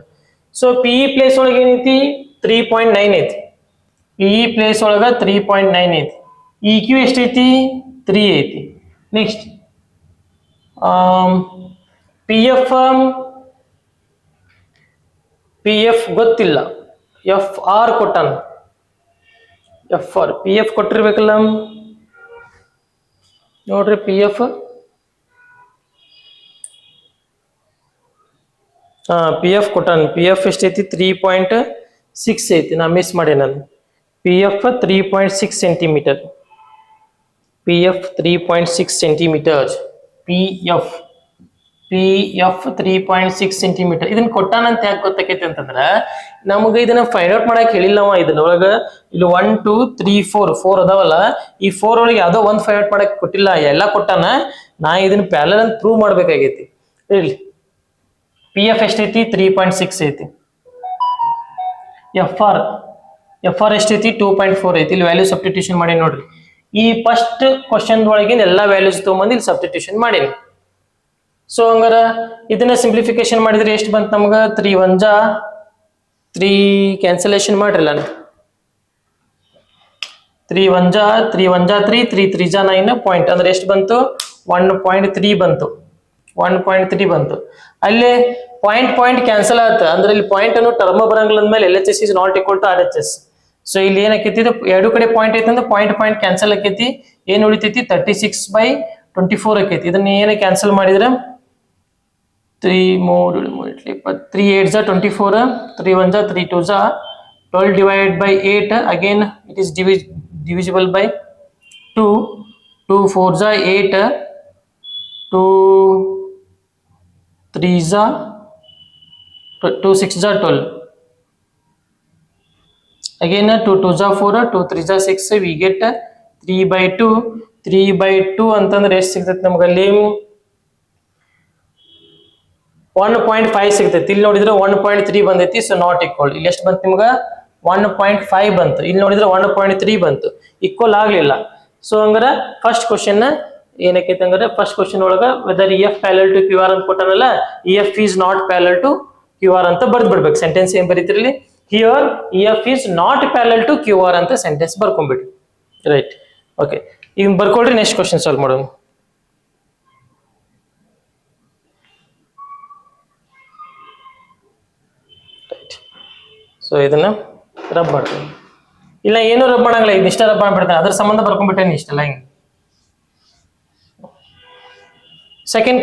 ಸೊ ಪಿ ಇ ಪ್ಲೇಸ್ ಒಳಗೆ ಏನೈತಿ 3.9 ಐತಿ. ಪಿ ಇ ಪ್ಲೇಸ್ ಒಳಗ 3.9 ಐತಿ. ಇ ಕ್ಯೂ ಎಷ್ಟೈತಿ, 3 ಐತಿ. ನೆಕ್ಸ್ಟ್ ಪಿ ಎಫ್ ಗೊತ್ತಿಲ್ಲ, ಎಫ್ ಆರ್ ಕೊಟ್ಟಾನ. ಎಫ್ ಆರ್ ಪಿ ಎಫ್ ಕೊಟ್ಟಿರ್ಬೇಕಲ್ಲ ನೋಡ್ರಿ. ಪಿ ಎಫ್ ಪಿ ಎಫ್ ಕೊಟ್ಟಾನ. ಪಿ ಎಫ್ ಎಷ್ಟೈತಿ, 3.6 ಐತಿ. ನಾ ಮಿಸ್ ಮಾಡಿ ನಾನು. P F 3.6 centimetre. P F 3.6 centimetre. P F 3.6 centimetre. ಇದನ್ನ ಕೊಟ್ಟಾನಂತ ಯಾಕೆ ಗೊತ್ತಾಕೈತಿ ಅಂತಂದ್ರ, ನಮಗೆ ಇದನ್ನ ಫೈಂಡ್ ಔಟ್ ಮಾಡಕ್ ಹೇಳಿಲ್ಲವ. ಇದ್ರೊಳಗ ಇಲ್ಲಿ 1 2 3 4 ಅದಾವಲ್ಲ, ಈ 4 ಒಳಗೆ ಯಾವ್ದೋ ಒಂದು ಫೈಂಡ್ ಔಟ್ ಮಾಡಕ್ ಕೊಟ್ಟಿಲ್ಲ, ಎಲ್ಲ ಕೊಟ್ಟಾನ. ನಾ ಇದನ್ನ ಪ್ಯಾರಲಲ್ ಅಂತ ಪ್ರೂವ್ ಮಾಡ್ಬೇಕಾಗೈತಿ. ಇರ್ಲಿ, ಪಿ ಎಫ್ ಎಷ್ಟೈತಿ, 3.6 ಐತಿ. ಎಫ್ ಆರ್ ಎಷ್ಟೈತಿ, 2.4 ಐತಿ. ಇಲ್ಲಿ ವ್ಯಾಲ್ಯೂ ಸಬ್ಸ್ಟಿಟ್ಯೂಷನ್ ಮಾಡಿ ನೋಡ್ರಿ. ಈ ಫಸ್ಟ್ ಕ್ವಶನ್ ಒಳಗಿನ ಎಲ್ಲಾ ವ್ಯಾಲ್ಯೂಸ್ ತಗೊಂಬಂದು ಇಲ್ಲಿ ಸಬ್ಸ್ಟಿಟ್ಯೂಷನ್ ಮಾಡೀನಿ. ಸೊ ಹಂಗಾರ ಇದನ್ನ ಸಿಂಪ್ಲಿಫಿಕೇಶನ್ ಮಾಡಿದ್ರೆ ಎಷ್ಟು ಬಂತು ನಮ್ಗ, 3 1 ಜಾ 3 ಕ್ಯಾನ್ಸಲೇಷನ್ ಮಾಡ್ರಿ ನಾನು. 3 1 ಜಾ 3 3 3 3 ಜಾ 9 ಪಾಯಿಂಟ್ ಅಂದ್ರೆ ಎಷ್ಟು ಬಂತು, 1.3 ಬಂತು. 1.3 ಬಂತು. ಅಲ್ಲೇ ಪಾಯಿಂಟ್ ಕ್ಯಾನ್ಸಲ್ ಆಯ್ತು ಅಂದ್ರೆ ಇಲ್ಲಿ ಪಾಯಿಂಟ್ ಅನ್ನು ಟರ್ಮ್ ಬರಂಗಿಲ್ಲ ಅಂದ್ಮೇಲೆ L H S is not equal to R H S. So ಇಲ್ಲಿ ಏನಾಕೈತಿ, ಇದು ಎರಡು ಕಡೆ ಪಾಯಿಂಟ್ ಐತಿ ಅಂದ್ರೆ ಪಾಯಿಂಟ್ ಕ್ಯಾನ್ಸಲ್ ಆಕೈತಿ. ಏನ್ ಉಳಿತೈತಿ, 36/24 ಆಕೈತಿ. ಇದನ್ನ ಏನ ಕ್ಯಾನ್ಸಲ್ ಮಾಡಿದ್ರೆ 3 3 8 ಜಾ 24, 3 1 ಜಾ 3 2 ಜಾ 12 divided by 8. Again it is divisible by 2. 2 4 ಜಾ 8, 2 3 ಜಾ 2 6 ಜಾ 12. Again 2 2 ಜಾ 4, 2 3 ಜಾ 6. We get 3/2. 3/2 ಅಂತಂದ್ರೆ ಎಷ್ಟು ಸಿಗ್ತೈತಿ ನಮ್ಗಲ್ಲಿ, 1.5 ಸಿಗ್ತೈತಿ. ಇಲ್ಲಿ ನೋಡಿದ್ರೆ 1.3 ಬಂದೈತಿ. So not equal. ಇಲ್ಲಿ ಎಷ್ಟು ಬಂತು ನಿಮ್ಗ, 1.5 ಬಂತು. ಇಲ್ಲಿ ನೋಡಿದ್ರೆ 1.3 ಬಂತು. ಈಕ್ವಲ್ ಆಗ್ಲಿಲ್ಲ. ಸೊ ಹಂಗಾರ ಫಸ್ಟ್ ಕ್ವಶನ್ ಏನಕ್ಕೈತಿ ಹಂಗಾರೆ, ಫಸ್ಟ್ ಕ್ವಶನ್ ಒಳಗ whether E F parallel to Q R ಅಂತ ಕೊಟ್ಟಾನಲ್ಲ, E F is not parallel to Q R ಅಂತ ಬರ್ದ್ ಬಿಡ್ಬೇಕು. ಸೆಂಟೆನ್ಸ್ ಏನ್ ಬರೀತಿರ್ಲಿ, here E F is not parallel to Q R ಅಂತ ಸೆಂಟೆನ್ಸ್ ಬರ್ಕೊಂಡ್ಬಿಡ್ರಿ. Right, okay. ಈಗ ಬರ್ಕೊಳ್ರಿ, ನೆಕ್ಸ್ಟ್ ಕ್ವಶನ್ ಸಾಲ್ವ್ ಮಾಡೋಣ. ಸೊ ಇದನ್ನ ರಬ್ ಮಾಡ್ತೀನಿ. ಇಲ್ಲ ಏನು ರಬ್ ಮಾಡಂಗಿಲ್ಲ, ಇದು ಇಷ್ಟ ರಬ್ ಮಾಡ್ಬಿಡ್ತೇನೆ. ಅದ್ರ ಸಂಬಂಧ ಬರ್ಕೊಂಡ್ಬಿಟ್ಟೇನೆ ಇಷ್ಟೆಲ್ಲ ಹಿಂಗೆ. ಸೆಕೆಂಡ್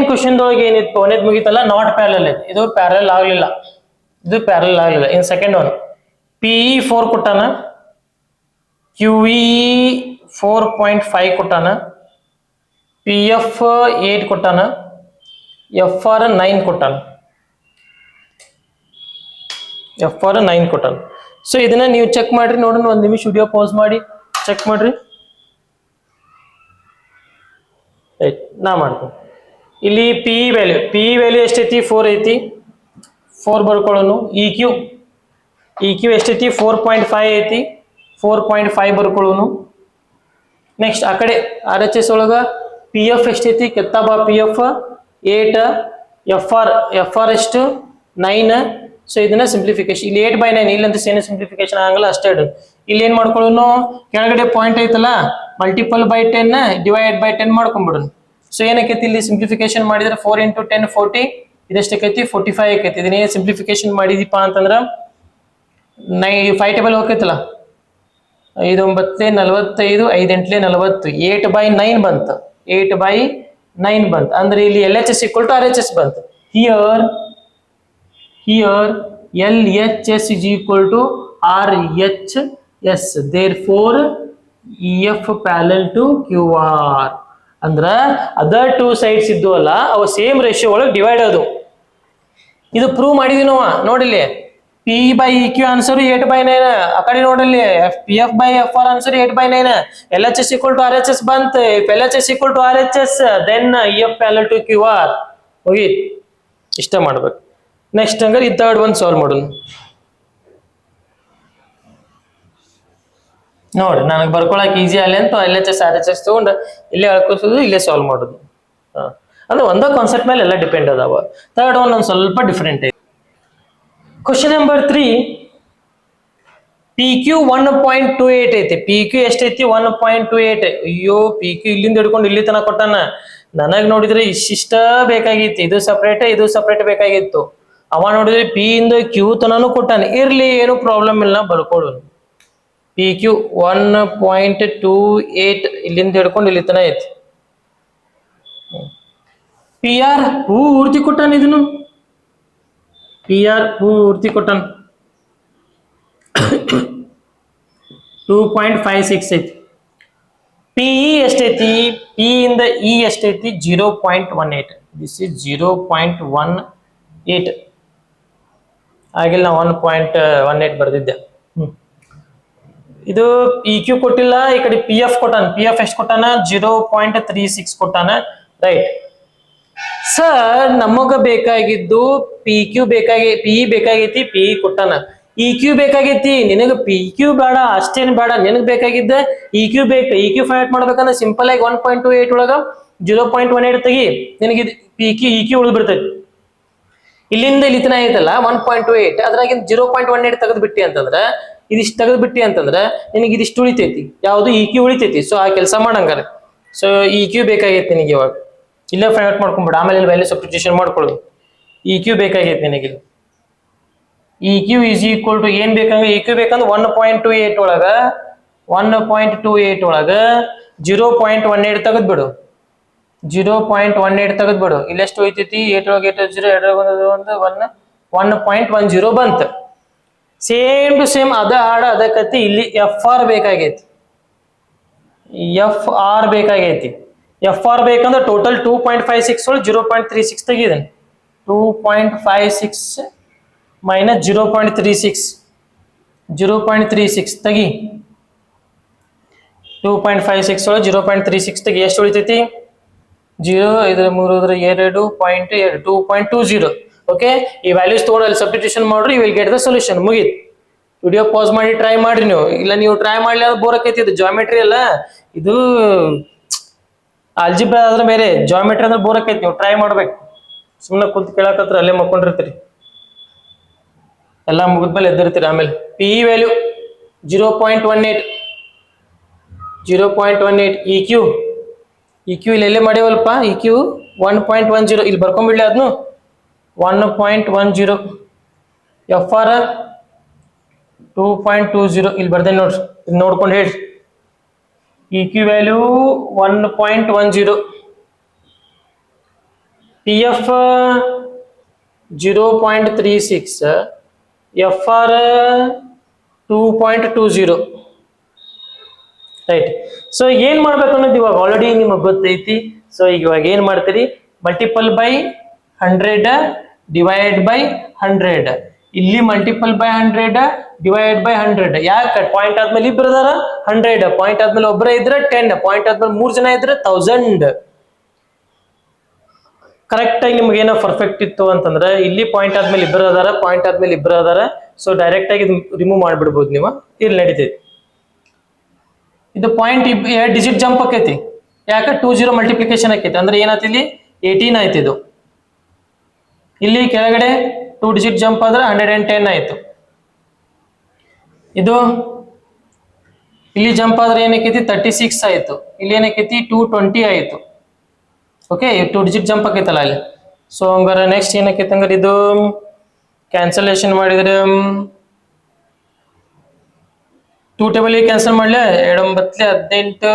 ಕ್ವಶನ್ ಒಳಗೆ ಏನಿತ್ತು, ಕೊನೆದ್ ಮುಗಿತಲ್ಲ, ನಾಟ್ ಪ್ಯಾರಲಲ್ ಐತಿ. ಇದು ಪ್ಯಾರಲಲ್ ಆಗ್ಲಿಲ್ಲ. ಇನ್ ಸೆಕೆಂಡ್ ಒನ್ PE 4 ಕೊಟ್ಟಾನ, QE 4.5 ಕೊಟ್ಟಾನ, PF 8 ಕೊಟ್ಟಾನ, FR 9 ಕೊಟ್ಟಾನ. ಸೊ ಇದನ್ನ ನೀವು ಚೆಕ್ ಮಾಡ್ರಿ, ನೋಡೋಣ. ಒಂದ್ ನಿಮಿಷ ವಿಡಿಯೋ ಪಾಸ್ ಮಾಡಿ ಚೆಕ್ ಮಾಡ್ರಿ. ರೈಟ್, ನಾ ಮಾಡ್ತೀನಿ. ಇಲ್ಲಿ PE ವ್ಯಾಲ್ಯೂ ಎಷ್ಟೈತಿ, 4 ಐತಿ. 4 ಬರ್ಕೊಳ್ಳೋನು. EQ ಎಷ್ಟೈತಿ, 4.5 ಐತಿ. 4.5 ಬರ್ಕೊಳ್ಳೋನು. ನೆಕ್ಸ್ಟ್ ಆ ಕಡೆ RHS ಒಳಗ PF ಎಷ್ಟೈತಿ, ಕೆತ್ತಾಬಾ PF 8, FR ಎಷ್ಟು 9. ಸೊ ಇದನ್ನ ಸಿಂಪ್ಲಿಫಿಕೇಶನ್, ಇಲ್ಲಿ 8/9 ಇಲ್ಲಂತ ಸೇನೆ ಸಿಂಪ್ಲಿಫಿಕೇಶನ್ ಆಗಲ್ಲ, ಅಷ್ಟೇ. ಇಲ್ಲಿ ಏನ್ ಮಾಡ್ಕೊಳ್ಳೋನು, ಕೆಳಗಡೆ ಪಾಯಿಂಟ್ ಐತಲ್ಲ, ಮಲ್ಟಿಪಲ್ ಬೈ 10 ಡಿವೈಡ್ ಬೈ 10 ಮಾಡ್ಕೊಂಡ್ಬಿಡೋಣ. ಸೊ ಏನಕ್ಕೈತಿ, ಇಲ್ಲಿ ಸಿಂಪ್ಲಿಫಿಕೇಶನ್ ಮಾಡಿದ್ರೆ 4 × 10 40, ಇದೆಷ್ಟಕ್ಕೈತಿ 45 ಆಕೈತಿ. ಇದನ್ನೇ ಸಿಂಪ್ಲಿಫಿಕೇಶನ್ ಮಾಡಿದೀಪ ಅಂತಂದ್ರ 5 ಟೇಬಲ್ ಹೋಗ್ತೈತಲ್ಲ, 5 9 45, 5 8 40, 8/9 ಬಂತು. 8/9 ಬಂತು ಅಂದ್ರೆ ಇಲ್ಲಿ LHS = RHS ಬಂತು. Here LHS is equal to RHS. Therefore EF parallel to QR. ಅಂದ್ರ ಅದರ್ ಟೂ ಸೈಡ್ಸ್ ಇದ್ದು ಅಲ್ಲ ಅವು ಸೇಮ್ ರೇಷಿಯೋ ಒಳಗೆ ಡಿವೈಡ್ ಅದು. ಇದು ಪ್ರೂವ್ ಮಾಡಿದ್ವಿ ನಾವು ನೋಡಿಲ್ಲಿ. P by E Q answer 8/9. ಆ ಕಡೆ ನೋಡಲ್ಲಿ P F by F R answer 8/9. L H S equal to R H S ಬಂತ. If L H S equal to R H S then E F parallel to Q R. ಹೋಗಿ ಇಷ್ಟ ಮಾಡ್ಬೇಕು. Next ಹಂಗಾರೆ ಈ third one solve ಮಾಡೋಣ. ನೋಡಿ ನನಗೆ ಬರ್ಕೊಳಕ್ easy ಅಲ್ಲ ಅಂತ L H S R H S ತಗೊಂಡು ಇಲ್ಲೇ ಹೇಳ್ಕೊಸೋದು ಇಲ್ಲೇ ಸಾಲ್ವ್ ಮಾಡೋದು. ಅಂದ್ರೆ ಒಂದೇ ಕಾನ್ಸೆಪ್ಟ್ ಮೇಲೆ ಎಲ್ಲ ಡಿಪೆಂಡ್ ಅದಾವ. ಥರ್ಡ್ ಒನ್ ಒಂದು ಸ್ವಲ್ಪ ಡಿಫ್ರೆಂಟ್ ಐತಿ. ಕ್ವಶನ್ ನಂಬರ್ 3 ಪಿ ಕ್ಯೂ 1.28 ಐತಿ. ಪಿ ಕ್ಯೂ ಎಷ್ಟೈತಿ 1.28. ಅಯ್ಯೋ ಪಿ ಕ್ಯೂ ಇಲ್ಲಿಂದ ಹಿಡ್ಕೊಂಡು ಇಲ್ಲಿ ತನಕ ಕೊಟ್ಟಾನ. ನನಗ್ ನೋಡಿದ್ರೆ ಇಷ್ಟ ಬೇಕಾಗಿತ್ತು. ಇದು ಸಪ್ರೇಟ್ ಬೇಕಾಗಿತ್ತು. ಅವ ನೋಡಿದ್ರೆ ಪಿ ಇಂದ ಕ್ಯೂ ತನೂ ಕೊಟ್ಟಾನ. ಇರ್ಲಿ ಏನು ಪ್ರಾಬ್ಲಮ್ ಇಲ್ಲ ಬರ್ಕೊಡು. ಪಿ ಕ್ಯೂ 1.28 ಇಲ್ಲಿಂದ ಹಿಡ್ಕೊಂಡು ಇಲ್ಲಿ ತನ ಐತಿ. ಪಿ ಆರ್ ಪೂರ್ತಿ ಕೊಟ್ಟಾನ. ಇದನ್ನು ಪಿ ಆರ್ ಪೂರ್ತಿ ಕೊಟ್ಟಾನ 2.56 ಐತಿ. ಪಿ ಇ ಎಷ್ಟೈತಿ? ಪಿ ಇಂದ ಇ ಎಷ್ಟೈತಿ? 0.18. ದಿಸ್ ಇಸ್ 0.18 ಆಗಿಲ್ಲ. 1.18 ಬರ್ದಿದ್ದೆ. ಇದು ಪಿ ಕ್ಯೂ ಕೊಟ್ಟಿಲ್ಲ. ಈ ಕಡೆ ಪಿ ಎಫ್ ಕೊಟ್ಟಾನ. ಪಿ ಎಫ್ ಎಷ್ಟು ಕೊಟ್ಟಾನ? 0.36 ಕೊಟ್ಟಾನ. ರೈಟ್ ಸರ್, ನಮಗ ಬೇಕಾಗಿದ್ದು ಪಿ ಕ್ಯೂ ಪಿ ಇ ಬೇಕಾಗೈತಿ. ಪಿ ಇ ಕೊಟ್ಟಾನ. ಇ ಕ್ಯೂ ಬೇಕಾಗೈತಿ. ನಿನಗ ಪಿ ಕ್ಯೂ ಬೇಡ, ಅಷ್ಟೇನು ಬೇಡ. ನಿನಗ್ ಬೇಕಾಗಿದ್ದ ಇ ಕ್ಯೂ ಬೇಕು. ಇ ಕ್ಯೂ ಫೈಂಡ್ ಮಾಡ್ಬೇಕಂದ್ರೆ ಸಿಂಪಲ್ ಆಗಿ 1.28 ಒಳಗ 0.18 ತೆಗಿ. ನಿನಗೆ ಪಿ ಕ್ಯೂ ಇ ಕ್ಯೂ ಉಳಿದು ಬಿಡ್ತೈತಿ. ಇಲ್ಲಿಂದ ಇಲ್ಲಿ ತನ ಐತಲ್ಲ 1.28, ಅದ್ರಾಗಿಂದ 0.18 ತೆಗೆದು ಬಿಟ್ಟಿ ಅಂತಂದ್ರೆ, ಇದಿಷ್ಟು ತೆಗೆದು ಬಿಟ್ಟಿ ಅಂತಂದ್ರೆ ನಿನಗೆ ಇದಿಷ್ಟು ಉಳಿತೈತಿ. ಯಾವುದು? E Q ಉಳಿತೈತಿ. ಸೊ ಆ ಕೆಲಸ ಮಾಡಂಗಾರೆ. ಸೊ ಇ ಕ್ಯೂ ಬೇಕಾಗೈತಿ ನಿನಗೆ. ಇವಾಗ ಇಲ್ಲೇ ಫೈಂಡ್ ಔಟ್ ಮಾಡ್ಕೊಂಡ್ಬಿಡ. ಆಮೇಲೆ ಇಲ್ಲಿ ವ್ಯಾಲ್ಯೂ ಸಬ್ಸ್ಟಿಟ್ಯೂಷನ್ ಮಾಡ್ಕೊಳ್ಳೋದು. ಇ ಕ್ಯೂ ಬೇಕಾಗೈತಿ ನಿನಗೆ. E Q is equal to ಏನ್ ಬೇಕಂದ್ರೆ, ಇ ಕ್ಯೂ ಬೇಕಂದ್ರೆ 1.28 ಒಳಗ 0.18 ತೆಗೆದ್ಬಿಡು. 0.18 ತೆಗೆದ್ಬಿಡು. ಇಲ್ಲೆಷ್ಟು ಹೋಯ್ತೈತಿ? 8 ಒಳಗೆ 8 0 1.10 ಬಂತ. ಸೇಮ್ ಟು ಸೇಮ್ ಅದ ಹಾಡ ಅದ ಕತ್ತಿ. ಇಲ್ಲಿ ಎಫ್ ಆರ್ ಬೇಕಾಗೈತಿ. ಎಫ್ ಆರ್ ಬೇಕಾಗೈತಿ. ಎಫ್ ಆರ್ ಬೇಕಂದ್ರೆ ಟೋಟಲ್ 2.56 ಒಳಗೆ 0.36 ತೆಗಿದೇನೆ. 2.56 ಮೈನಸ್ 0.36 ತೆಗಿ. 2.56 ಒಳಗೆ 0.36 ತೆಗಿ. ಎಷ್ಟು ಉಳಿತೈತಿ? 0 3 2.2 2.20. ಓಕೆ, ಈ ವ್ಯಾಲ್ಯೂಸ್ ತಗೊಂಡು ಅಲ್ಲಿ ಸಬ್ಸ್ಟಿಟ್ಯೂಷನ್ ಮಾಡ್ರಿ. You will get the solution. ಮುಗೀತು. ವಿಡಿಯೋ ಪಾಸ್ ಮಾಡಿ ಟ್ರೈ ಮಾಡ್ರಿ ನೀವು. ಇಲ್ಲ ನೀವು ಟ್ರೈ ಮಾಡ್ಲಿ ಅದು ಬೋರ್ ಆಕೈತಿ. ಇದು ಜಾಮೆಟ್ರಿ ಅಲ್ಲ, ಇದು ಆಲ್ಜಿಬ್ರಾ ಆದ್ರೆ ಬೇರೆ. ಜಾಮೆಟ್ರಿ ಅಂದ್ರೆ ಬೋರ್ ಆಕೈತಿ. ನೀವು ಟ್ರೈ ಮಾಡ್ಬೇಕು. ಸುಮ್ಮನೆ ಕುಂತ ಕೇಳಕತ್ರ ಅಲ್ಲೇ ಮಕ್ಕೊಂಡಿರ್ತೀರಿ. ಎಲ್ಲ ಮುಗಿದ್ಮೇಲೆ ಎದ್ದಿರ್ತೀರಿ. ಆಮೇಲೆ P E value 0.18 E Q ಇಲ್ಲೆಲ್ಲೇ ಮಾಡ್ಯವಲ್ಪ. ಇ ಕ್ಯೂ 1.10 ಇಲ್ಲಿ ಬರ್ಕೊಂಡ್ಬಿಡ್ಲಿ. ಅದನ್ನು 1.10. ಎಫ್ ಆರ್ 2.20 ಇಲ್ಲಿ ಬರ್ದೆ ನೋಡ್ರಿ. ಇದು ನೋಡ್ಕೊಂಡು ಹೇಳಿ. E Q value 1.10. P F 0.36. F R 2.20. Right. So ಏನ್ ಮಾಡ್ಬೇಕು ಅನ್ನೋದು ಇವಾಗ ಆಲ್ರೆಡಿ ನಿಮಗೆ ಗೊತ್ತೈತಿ. ಸೊ ಈಗ ಇವಾಗ ಏನ್ ಮಾಡ್ತೀರಿ? Multiple by 100 divide by 100. ಇಲ್ಲಿ ಮಲ್ಟಿಪಲ್ ಬೈ 100 ಡಿವೈಡ್ ಬೈ 100. ಯಾಕೆ? ಪಾಯಿಂಟ್ ಆದ್ಮೇಲೆ ಇಬ್ರು ಅದಾರ 100, ಪಾಯಿಂಟ್ ಆದ್ಮೇಲೆ ಒಬ್ಬರೇ ಇದ್ರೆ 10, ಪಾಯಿಂಟ್ ಆದ್ಮೇಲೆ 3 ಜನ ಇದ್ರೆ 1000. ಕರೆಕ್ಟ್ ಆಗಿ ನಿಮ್ಗೆ ಏನೋ ಪರ್ಫೆಕ್ಟ್ ಇತ್ತು ಅಂತಂದ್ರೆ ಇಲ್ಲಿ ಪಾಯಿಂಟ್ ಆದ್ಮೇಲೆ ಇಬ್ಬರು ಅದಾರ, ಪಾಯಿಂಟ್ ಆದ್ಮೇಲೆ ಇಬ್ಬರು ಅದಾರ. ಸೊ ಡೈರೆಕ್ಟ್ ಆಗಿ ರಿಮೂವ್ ಮಾಡ್ಬಿಡ್ಬೋದು ನೀವು. ಇಲ್ಲಿ ನಡೀತೈತಿ. ಇದು ಪಾಯಿಂಟ್ 2 ಡಿಜಿಟ್ ಜಂಪ್ ಆಕೈತಿ. ಯಾಕೆ? 20 ಮಲ್ಟಿಪ್ಲಿಕೇಶನ್ ಆಕೈತಿ. ಅಂದ್ರೆ ಏನಾಯ್ತು? ಇಲ್ಲಿ 18 ಆಯ್ತು. ಇದು ಇಲ್ಲಿ ಕೆಳಗಡೆ 2 ಡಿಜಿಟ್ ಜಂಪ್ ಆದ್ರೆ 110 ಆಯ್ತು. ಇದು ಇಲ್ಲಿ ಜಂಪ್ ಆದ್ರೆ ಏನಕ್ಕೈತಿ? 36 ಆಯ್ತು. ಇಲ್ಲಿ ಏನಕ್ಕೈತಿ? 220 ಆಯ್ತು. ಓಕೆ, 2 ಡಿಜಿಟ್ ಜಂಪ್ ಆಕೈತಲ್ಲ ಅಲ್ಲಿ. ಸೊ ಹಂಗಾರೆ ನೆಕ್ಸ್ಟ್ ಏನಕ್ಕೈತಿ? ಹಂಗಾರೆ ಇದು ಕ್ಯಾನ್ಸಲೇಷನ್ ಮಾಡಿದ್ರೆ 2 ಟೇಬಲ್ ಕ್ಯಾನ್ಸಲ್ ಮಾಡ್ಲಿ. 2 9 18 2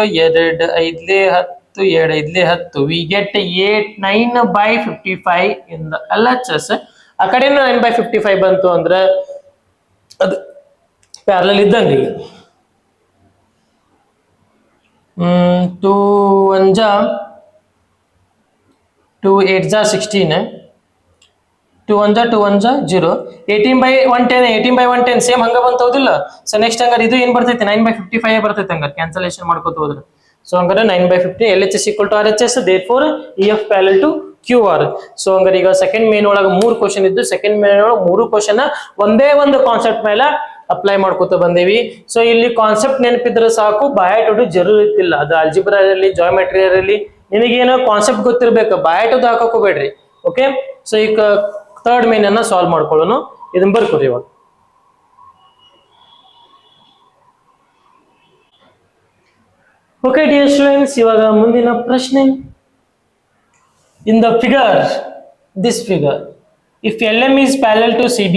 5 10 2 5 10. We get 9/55 in the LHS. ಆ ಕಡೆ 9/55 ಬಂತು ಅಂದ್ರೆ ಅದು ಪ್ಯಾರಲಲ್ ಇದ್ದಂಗೆ. ಈಗ 2 1 2 8 जा 16 2 1 जा 2 1 जा 0 18/110 18/110 ಸೇಮ್ ಹಂಗ ಬಂತೋದಿಲ್ಲ. ಸೊ ನೆಕ್ಸ್ಟ್ ಹಂಗಾರೆ ಇದು ಏನ್ ಬರ್ತೈತಿ 9/55 ಬರ್ತೈತಿ ಹಂಗಾರೆ ಕ್ಯಾನ್ಸಲೇಷನ್ ಮಾಡ್ಕೋತ ಹೋದ್ರೆ. ಸೊ ಹಂಗಾರೆ 9/50 LHS equal to RHS therefore EF parallel to QR. So ಹಂಗಾರೆ ಈಗ ಸೆಕೆಂಡ್ ಮೇನ್ ಒಳಗ 3 ಕ್ವಶನ್ ಇದ್ದು ಸೆಕೆಂಡ್ ಮೇನ್ ಒಳಗ 3 ಕ್ವಶನ್ ಒಂದೇ ಒಂದು ಕಾನ್ಸೆಪ್ಟ್ ಮೇಲೆ ಅಪ್ಲೈ ಮಾಡ್ಕೋತ ಬಂದೇವಿ. ಸೊ ಇಲ್ಲಿ ಕಾನ್ಸೆಪ್ಟ್ ನೆನಪಿದ್ರೆ ಸಾಕು, ಬಾಯಟು ಜರೂರ್ ಇತ್ತಿಲ್ಲ. ಅದು ಅಲ್ಜಿಬ್ರಾ ಇರಲಿ ಜಾಮೆಟ್ರಿ ಇರಲಿ ನಿನಗೇನೋ ಕಾನ್ಸೆಪ್ಟ್ ಗೊತ್ತಿರ್ಬೇಕು, ಬಾಯಟದು ಹಾಕಕ್ ಹೋಗ್ಬೇಡ್ರಿ. ಓಕೆ, ಸೊ ಈಗ ಥರ್ಡ್ ಮೇನ್ ಅನ್ನ ಸಾಲ್ವ್ ಮಾಡ್ಕೊಳ್ಳೋಣ. ಇದನ್ನ ಬರ್ಕೋರಿ ಇವಾಗ. ಓಕೆ ಡಿಯರ್ ಸ್ಟೂಡೆಂಟ್ಸ್, ಇವಾಗ ಮುಂದಿನ ಪ್ರಶ್ನೆ. ಇನ್ the figure, this figure, if LM is parallel to CB,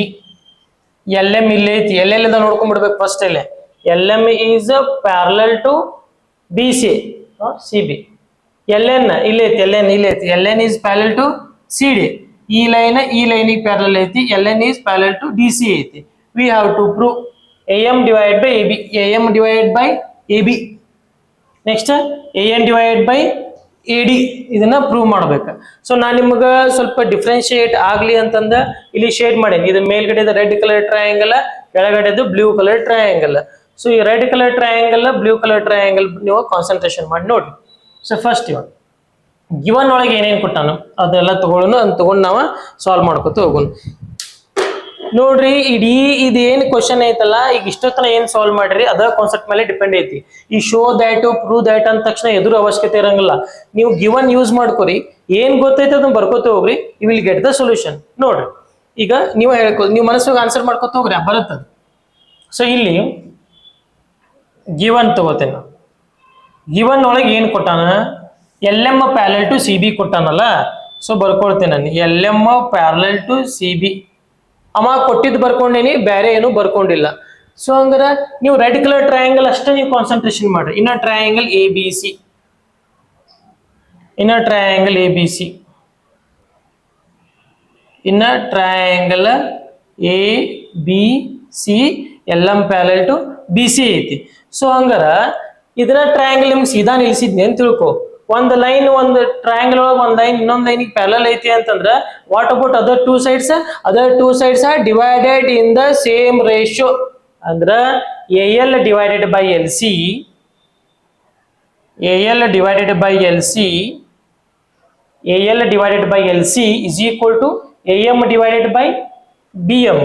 LM ಇಲ್ಲೇ ಐತಿ, ಎಲ್ಲೆಲ್ಲ ನೋಡ್ಕೊಂಡ್ಬಿಡ್ಬೇಕು ಫಸ್ಟ್. ಅಲ್ಲೇ LM is parallel to BC or CB. LN ಇಲ್ಲೇ ಐತಿ, LN ಇಲ್ಲೇ ಐತಿ, LN is parallel to CD. ಈ ಲೈನಿಗೆ ಪ್ಯಾರಲಲ್ ಐತಿ, LN is parallel to DC ಐತಿ. We have to prove AM divided by AB, AM divided by AB. Next AN divided by AD ಇದನ್ನ prove ಮಾಡ್ಬೇಕು. So ನಾನು ನಿಮ್ಗೆ ಸ್ವಲ್ಪ ಡಿಫ್ರೆನ್ಶಿಯೇಟ್ ಆಗ್ಲಿ ಅಂತಂದ ಇಲ್ಲಿ ಶೇಡ್ ಮಾಡೇನಿ. ಇದು ಮೇಲ್ಗಡೆದ ರೆಡ್ ಕಲರ್ ಟ್ರಯಾಂಗಲ್, ಕೆಳಗಡೆದು ಬ್ಲೂ ಕಲರ್ ಟ್ರಯಾಂಗಲ್. ಸೊ ಈ red colour triangle blue colour triangle ನೀವು ಕಾನ್ಸಂಟ್ರೇಷನ್ ಮಾಡಿ ನೋಡಿ. ಸೊ ಫಸ್ಟ್ ಇವಾಗ ಗಿವನ್ ಒಳಗೆ ಏನೇನು ಕೊಟ್ಟಾನು ಅದೆಲ್ಲ ತಗೊಳ್ಳೋಣ, ಅದನ್ನ ತಗೊಂಡು ನಾವು ಸಾಲ್ವ್ ಮಾಡ್ಕೊತ ಹೋಗೋಣ. ನೋಡ್ರಿ, ಇಡೀ ಇದೇನ್ ಕ್ವಶನ್ ಐತಲ್ಲ, ಈಗ ಇಷ್ಟೊತ್ತನ ಏನ್ ಸಾಲ್ವ್ ಮಾಡ್ರಿ ಅದ ಕಾನ್ಸೆಪ್ಟ್ ಮೇಲೆ ಡಿಪೆಂಡ್ ಐತಿ. ಈ ಶೋ ದ್ಯಾಟ್ ಪ್ರೂವ್ ದ್ಯಾಟ್ ಅಂದ ತಕ್ಷಣ ಎದುರು ಅವಶ್ಯಕತೆ ಇರಂಗಿಲ್ಲ. ನೀವು ಗಿವನ್ ಯೂಸ್ ಮಾಡ್ಕೊರಿ, ಏನ್ ಗೊತ್ತೈತೆ ಅದನ್ನ ಬರ್ಕೋತ ಹೋಗ್ರಿ, you will get the solution. ನೋಡ್ರಿ, ಈಗ ನೀವು ನೀವು ಮನಸ್ಸಿಗೆ ಆನ್ಸರ್ ಮಾಡ್ಕೊತ ಹೋಗ್ರಿ, ಬರುತ್ತದ. ಸೊ ಇಲ್ಲಿ ಗಿವನ್ ತಗೋತೇನೆ. ಗಿವನ್ ಒಳಗೆ ಏನ್ ಕೊಟ್ಟಾನ, LM ಪ್ಯಾರಲಲ್ ಟು CB ಕೊಟ್ಟಾನಲ್ಲ. ಸೊ ಬರ್ಕೊಳ್ತೇನೆ ನಾನು, LM ಪ್ಯಾರಲಲ್ ಟು CB ಅವ ಕೊಟ್ಟಿದ್ದು ಬರ್ಕೊಂಡೇನಿ, ಬೇರೆ ಏನು ಬರ್ಕೊಂಡಿಲ್ಲ. ಸೊ ಹಂಗಾರೆ ನೀವು ರೆಡ್ ಕಲರ್ ಟ್ರಯಾಂಗಲ್ ಅಷ್ಟೇ ನೀವು ಕಾನ್ಸಂಟ್ರೇಷನ್ ಮಾಡ್ರಿ. ಇನ್ನ ಟ್ರಯಾಂಗಲ್ ABC, ಇನ್ನ ಟ್ರಯಾಂಗಲ್ ABC, ಇನ್ನ triangle ABC LM parallel to BC ಐತಿ. ಸೊ ಹಂಗಾರ ಇದನ್ನ ಟ್ರಯಾಂಗಲ್ ನಿಮ್ಗೆ ಸೀದಾ ನಿಲ್ಸಿದ್ನಿ ಅಂತ ತಿಳ್ಕೊ. ಒಂದು ಲೈನ್, ಒಂದು ಟ್ರಯಾಂಗಲ್ ಒಳಗೆ ಒಂದು ಲೈನ್ ಇನ್ನೊಂದು ಲೈನಿಗೆ ಪ್ಯಾರಲಲ್ ಐತಿ ಅಂತಂದ್ರೆ what about other two sides? Other two sides are divided in the same ratio. ಅಂದ್ರೆ AL divided by LC, AL divided by LC, AL divided by LC is equal to AM divided by BM,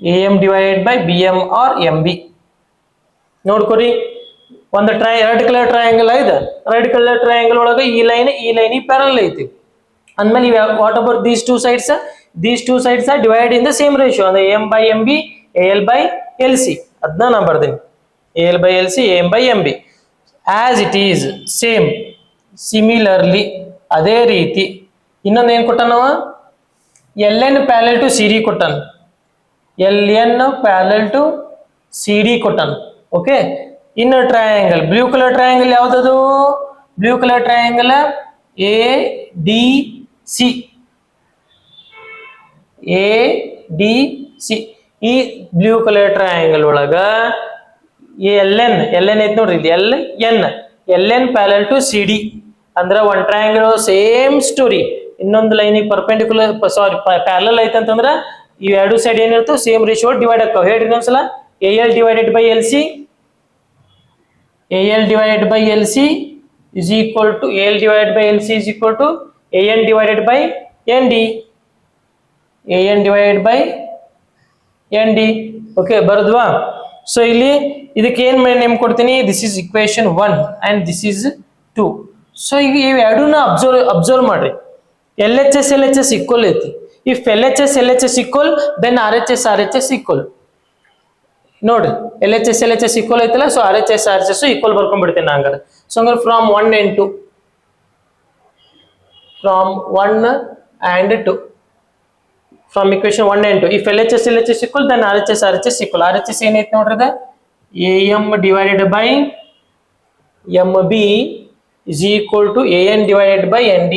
AM divided by BM or MB. ನೋಡ್ಕೊರಿ, ಒಂದು red colour triangle ಐತೆ, red colour triangle ಒಳಗೆ ಈ line parallel ಐತಿ ಅಂದ್ಮೇಲೆ what about these two sides? These two sides are divide in the same ratio. ಅಂದ್ರೆ AM by MB, AL by LC. ಅದನ್ನ ನಾ ಬರ್ತೀನಿ, AL by LC, AM by MB. As it is same, similarly ಅದೇ ರೀತಿ ಇನ್ನೊಂದು ಏನ್ ಕೊಟ್ಟಾನವ, LN parallel to CD ಕೊಟ್ಟಾನ, LN ಪ್ಯಾರಲಲ್ ಟು CD ಕೊಟ್ಟಾನ. ಓಕೆ, ಇನ್ನು ಟ್ರಯಾಂಗಲ್ ಬ್ಲೂ ಕಲರ್ ಟ್ರಯಾಂಗಲ್ ಯಾವ್ದದು? Blue colour triangle ADC, ADC. ಈ ಬ್ಲೂ ಕಲರ್ ಟ್ರಯಾಂಗಲ್ ಒಳಗ LN ಐತಿ ನೋಡ್ರಿ, LN ಪ್ಯಾರಲಲ್ ಟು CD. ಅಂದ್ರೆ ಒನ್ ಟ್ರಯಾಂಗಲ್ ಸೇಮ್ ಸ್ಟೋರಿ, ಇನ್ನೊಂದು ಲೈನಿಗೆ ಪರ್ಪೆಂಡಿಕ್ಯುಲರ್ ಪ್ಯಾರಲಲ್ ಐತೆ ಅಂತಂದ್ರೆ ಈ ಎರಡು ಸೈಡ್ ಏನಿರ್ತವೆ ಸೇಮ್ ರೇಷಿಯೋ ಡಿವೈಡ್ ಆಗ್ತಾವ. ಹೇಳ್ರಿ ಇನ್ನೊಂದ್ಸಲ, AL divided by LC, AL divided by LC is equal to AL divided by LC is equal to AN divided by ND, AN divided by ND. Okay, ಬರದ್ವಾ? So ಇಲ್ಲಿ ಇದಕ್ಕೆ ಏನ್ name ಕೊಡ್ತೀನಿ, this is equation 1 and this is 2. So ಈಗ ಇವೆರಡನ್ನ observe ಮಾಡ್ರಿ. LHS equal ಐತಿ. ಇಫ್ LHS equal then RHS equal. ನೋಡ್ರಿ, LHS ಈಕ್ವಲ್ ಐತಲ್ಲ, ಸೊ RHS ಈಕ್ವಲ್ ಬರ್ಕೊಂಡ್ಬಿಡ್ತೇನೆ ಹಂಗಾರೆ. ಸೊ ಹಂಗಾರೆ from 1 and 2, from 1 and 2, from equation 1 and 2, if LHS equal then RHS equal. RHS ಏನೈತಿ ನೋಡ್ರಿ, ಅದ AM divided by MB is equal to AN divided by ND,